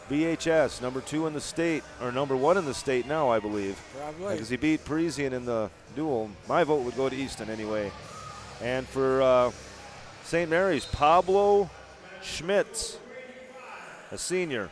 BHS, number 2 in the state, or number 1 in the state now, I believe. Probably. Because he beat Parisian in the duel. My vote would go to Easton anyway. And for St. Mary's, Pablo Schmitz, a senior.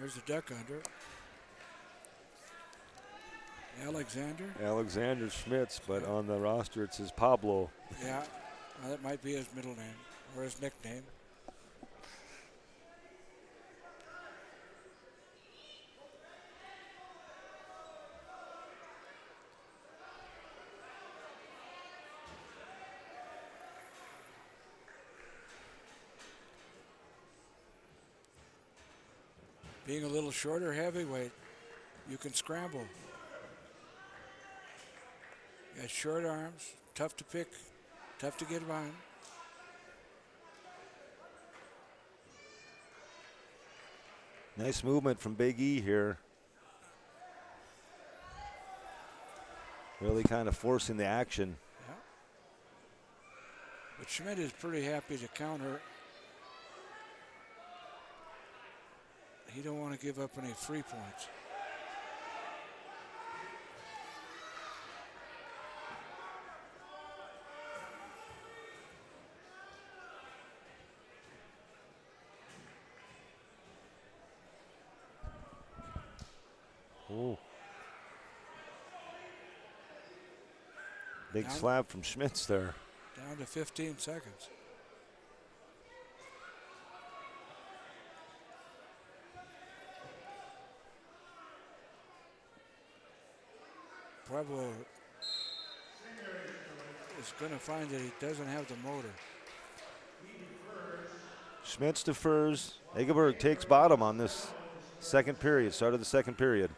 There's a duck under. Alexander Schmitz, but on the roster it says Pablo. Yeah, well, that might be his middle name or his nickname. Being a little shorter heavyweight, you can scramble. You got short arms, tough to pick, tough to get behind. Nice movement from Big E here. Really kind of forcing the action. Yeah. But Schmidt is pretty happy to counter. He don't want to give up any free points. Ooh. Big Down. slap from Schmitz there. Down to 15 seconds. Pueblo is going to find that he doesn't have the motor. Schmitz defers. Egeberg takes bottom on this second period, start of the second period.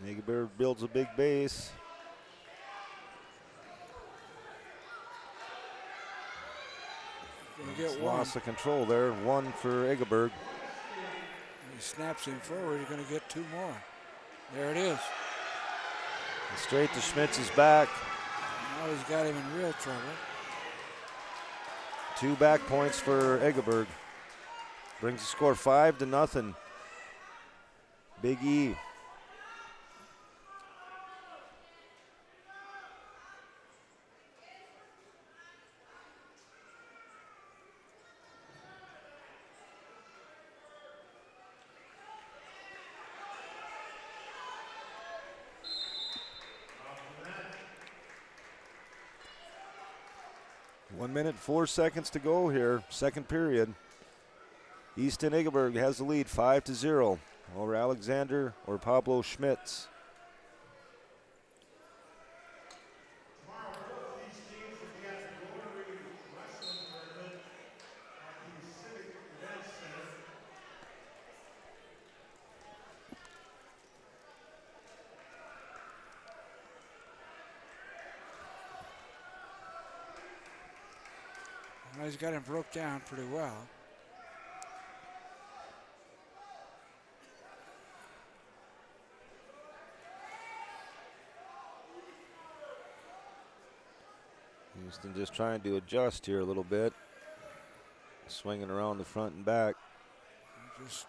Egeberg builds a big base. Get loss of control there. One for Egeberg. He snaps him forward. You're going to get two more. There it is. And straight to Schmitz's back. Now he's got him in real trouble. 2 back points for Egeberg. Brings the score 5-0. Big E. One minute, 4 seconds to go here, second period. Easton Egeberg has the lead 5-0 over Alexander or Pablo Schmitz. Tomorrow, both these teams will be at the Rotary Wrestling Tournament at the Civic Event Center. Well, he's got him broke down pretty well. Houston just trying to adjust here a little bit. Swinging around the front and back. Just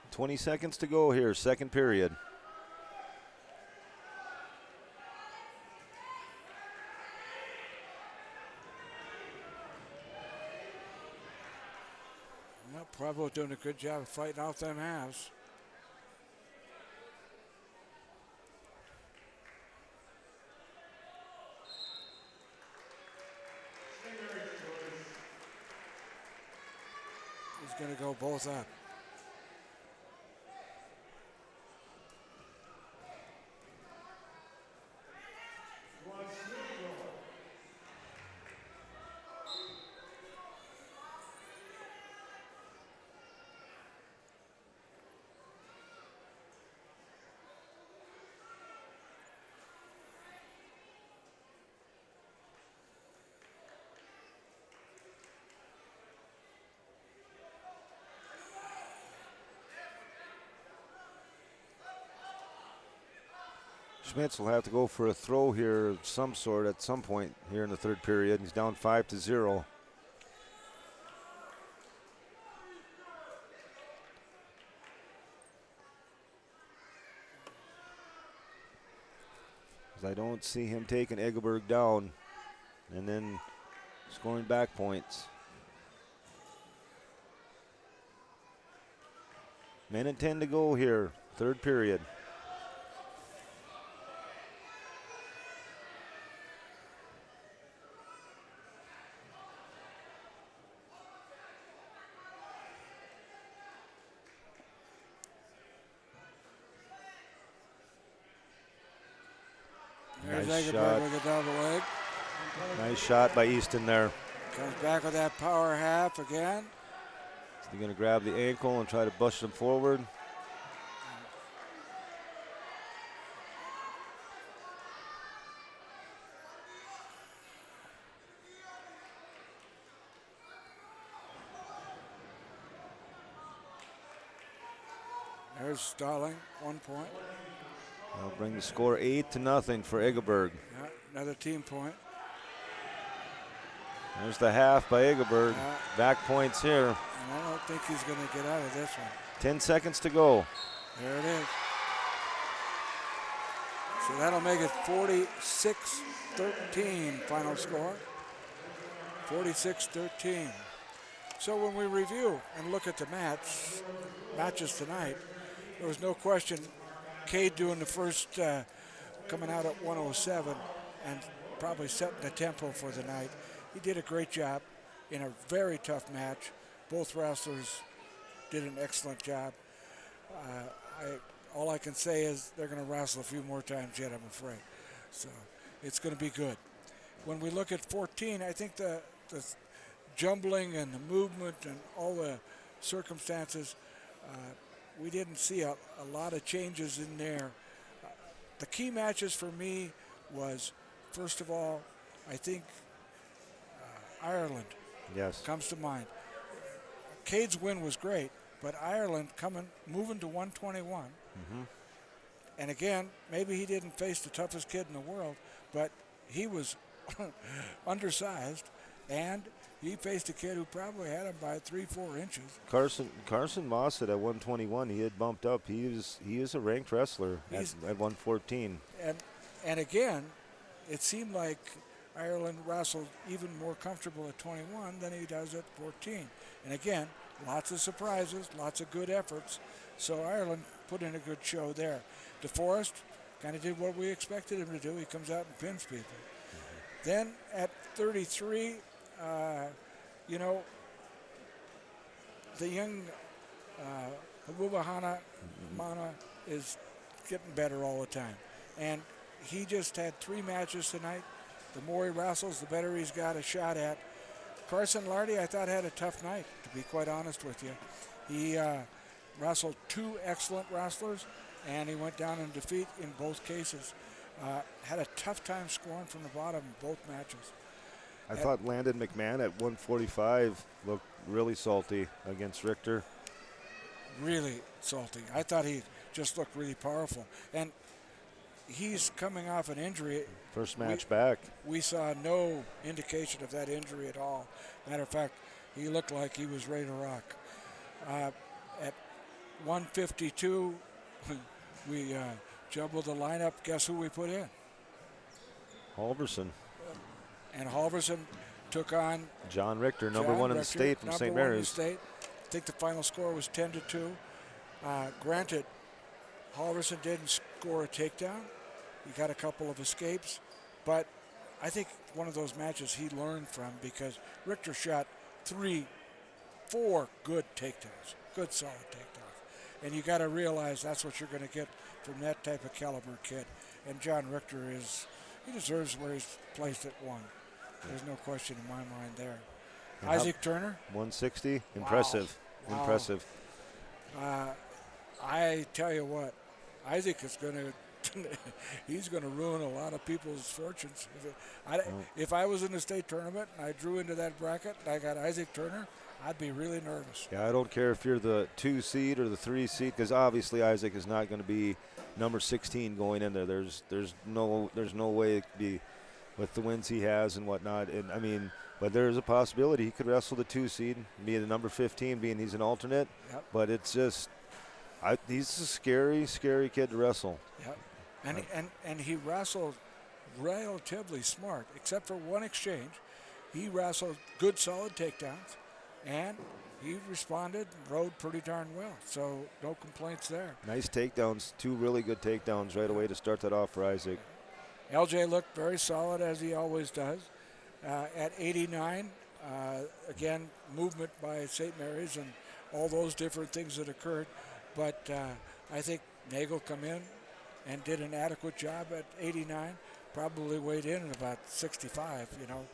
20 seconds to go here, second period. well, Pueblo doing a good job of fighting off them halves. He's going to go both up. Schmitz will have to go for a throw here of some sort at some point here in the third period. He's down 5-0. I don't see him taking Egeberg down and then scoring back points. Minute 10 to go here, third period. There's Nice Egeberg shot. with a double leg. Nice shot by Easton there. Comes back with that power half again. He's going to grab the ankle and try to push him forward. There's Stalling, 1 point. That'll bring the score 8-0 for Egeberg. Yeah, another team point. There's the half by Egeberg. Yeah. Back points here. And I don't think he's going to get out of this one. 10 seconds to go. There it is. So that'll make it 46-13 final score. 46-13. So when we review and look at the matches tonight, there was no question Cade doing the first, coming out at 107 and probably setting the tempo for the night. He did a great job in a very tough match. Both wrestlers did an excellent job. All I can say is they're going to wrestle a few more times yet, I'm afraid. So it's going to be good. When we look at 14, I think the jumbling and the movement and all the circumstances, we didn't see a lot of changes in there. The key matches for me was, first of all, I think Ireland comes to mind. Cade's win was great, but Ireland moving to 121. And again, maybe he didn't face the toughest kid in the world, but he was undersized, and he faced a kid who probably had him by 3-4 inches. Carson Mossett at 121, he had bumped up. He is a ranked wrestler at 114. And again, it seemed like Ireland wrestled even more comfortable at 21 than he does at 14. And again, lots of surprises, lots of good efforts. So Ireland put in a good show there. DeForest kind of did what we expected him to do. He comes out and pins people. Then at 33, the young Habubahana Mana is getting better all the time. And he just had 3 matches tonight. The more he wrestles, the better he's got a shot at. Carson Lardy, I thought, had a tough night, to be quite honest with you. He wrestled 2 excellent wrestlers, and he went down in defeat in both cases. Had a tough time scoring from the bottom in both matches. I thought Landon McMahon at 145 looked really salty against Richter. Really salty. I thought he just looked really powerful. And he's coming off an injury. First match back. We saw no indication of that injury at all. Matter of fact, he looked like he was ready to rock. At 152, we jumbled the lineup. Guess who we put in? Halverson. And Halverson took on John Richter, number one in the state from St. Mary's. I think the final score was 10-2. Granted, Halverson didn't score a takedown. He got a couple of escapes, but I think one of those matches he learned from, because Richter shot 3-4 good takedowns, good solid takedowns. And you got to realize that's what you're going to get from that type of caliber kid. And John Richter he deserves where he's placed at 1. There's no question in my mind there. And Isaac Turner? 160, impressive, wow. Impressive. I tell you what, Isaac is going to he's going to ruin a lot of people's fortunes. If I was in the state tournament and I drew into that bracket and I got Isaac Turner, I'd be really nervous. Yeah, I don't care if you're the 2 seed or the 3 seed, because obviously Isaac is not going to be number 16 going in there. There's no way it could be with the wins he has and whatnot. And I mean, but there is a possibility he could wrestle the 2 seed, be the number 15, being he's an alternate. Yep. But it's just, he's a scary kid to wrestle. Yep. And he wrestled relatively smart, except for one exchange. He wrestled good, solid takedowns, and he responded and rode pretty darn well. So no complaints there. Nice takedowns, 2 really good takedowns right away to start that off for Isaac. LJ looked very solid, as he always does. At 89, again, movement by St.Mary's and all those different things that occurred. But I think Nagel come in and did an adequate job at 89. Probably weighed in at about 65,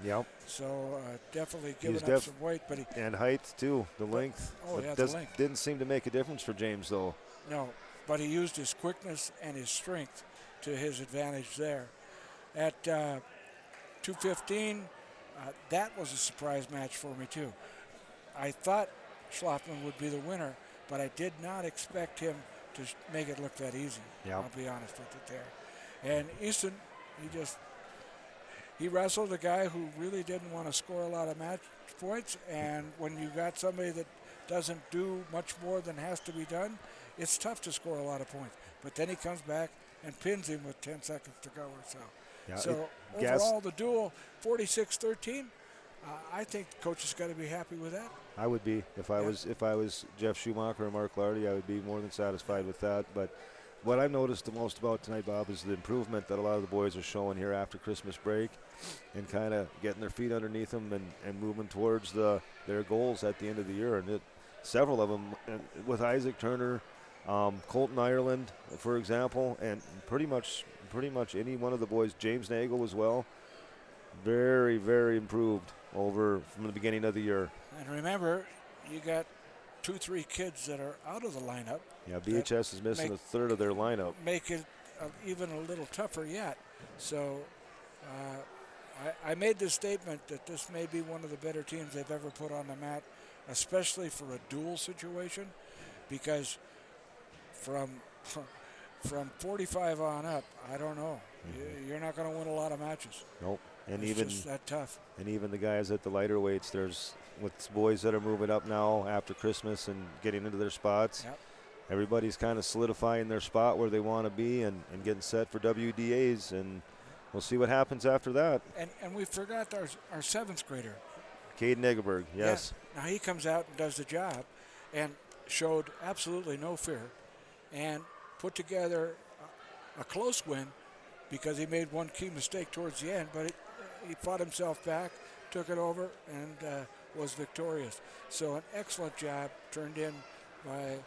Yep. So definitely giving up some weight. And height, too, the length. The length. Didn't seem to make a difference for James, though. No, but he used his quickness and his strength to his advantage there. At 215, that was a surprise match for me, too. I thought Schlafman would be the winner, but I did not expect him to make it look that easy. Yep. I'll be honest with you there. And Easton, he wrestled a guy who really didn't want to score a lot of match points, and when you got somebody that doesn't do much more than has to be done, it's tough to score a lot of points. But then he comes back and pins him with 10 seconds to go or so. Yeah, So overall, the duel 46-13. I think the coach has got to be happy with that. I would be if I was Jeff Schumacher or Mark Lardy. I would be more than satisfied with that. But what I noticed the most about tonight, Bob, is the improvement that a lot of the boys are showing here after Christmas break, and kind of getting their feet underneath them and moving towards their goals at the end of the year. And several of them, with Isaac Turner, Colton Ireland, for example, and pretty much any one of the boys, James Nagel as well, very, very improved from the beginning of the year. And remember, you got 2-3 kids that are out of the lineup. Yeah, BHS is missing a third of their lineup. Make it even a little tougher yet. So I made this statement that this may be one of the better teams they've ever put on the mat, especially for a duel situation, because from 45 on up, I don't know. You're not going to win a lot of matches. Nope. And it's even just that tough. And even the guys at the lighter weights, there's with boys that are moving up now after Christmas and getting into their spots. Yep. Everybody's kind of solidifying their spot where they want to be and getting set for WDAs, and we'll see what happens after that. And we forgot our 7th grader. Caden Egerberg, yes. Yeah. Now he comes out and does the job and showed absolutely no fear and put together a close win because he made one key mistake towards the end, but he fought himself back, took it over, and was victorious. So an excellent job turned in by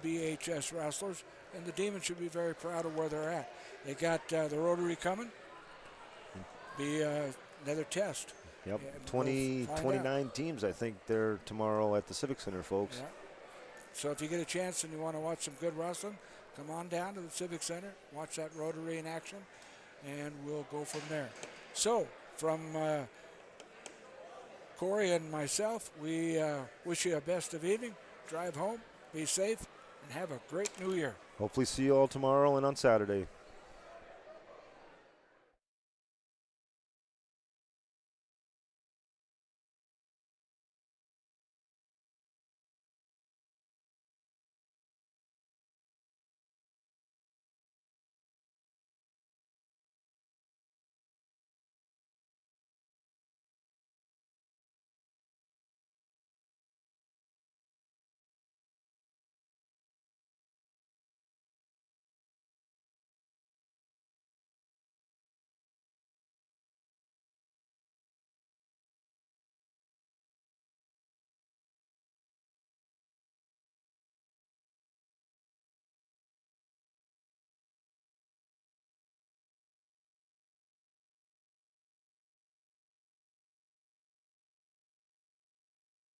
BHS wrestlers, and the Demons should be very proud of where they're at. They got the Rotary coming. Be another test. Yep, Yeah, 29 teams, I think, there tomorrow at the Civic Center, folks. Yeah. So if you get a chance and you want to watch some good wrestling, come on down to the Civic Center, watch that Rotary in action, and we'll go from there. So from Corey and myself, we wish you a best of evening. Drive home, be safe, and have a great new year. Hopefully see you all tomorrow and on Saturday.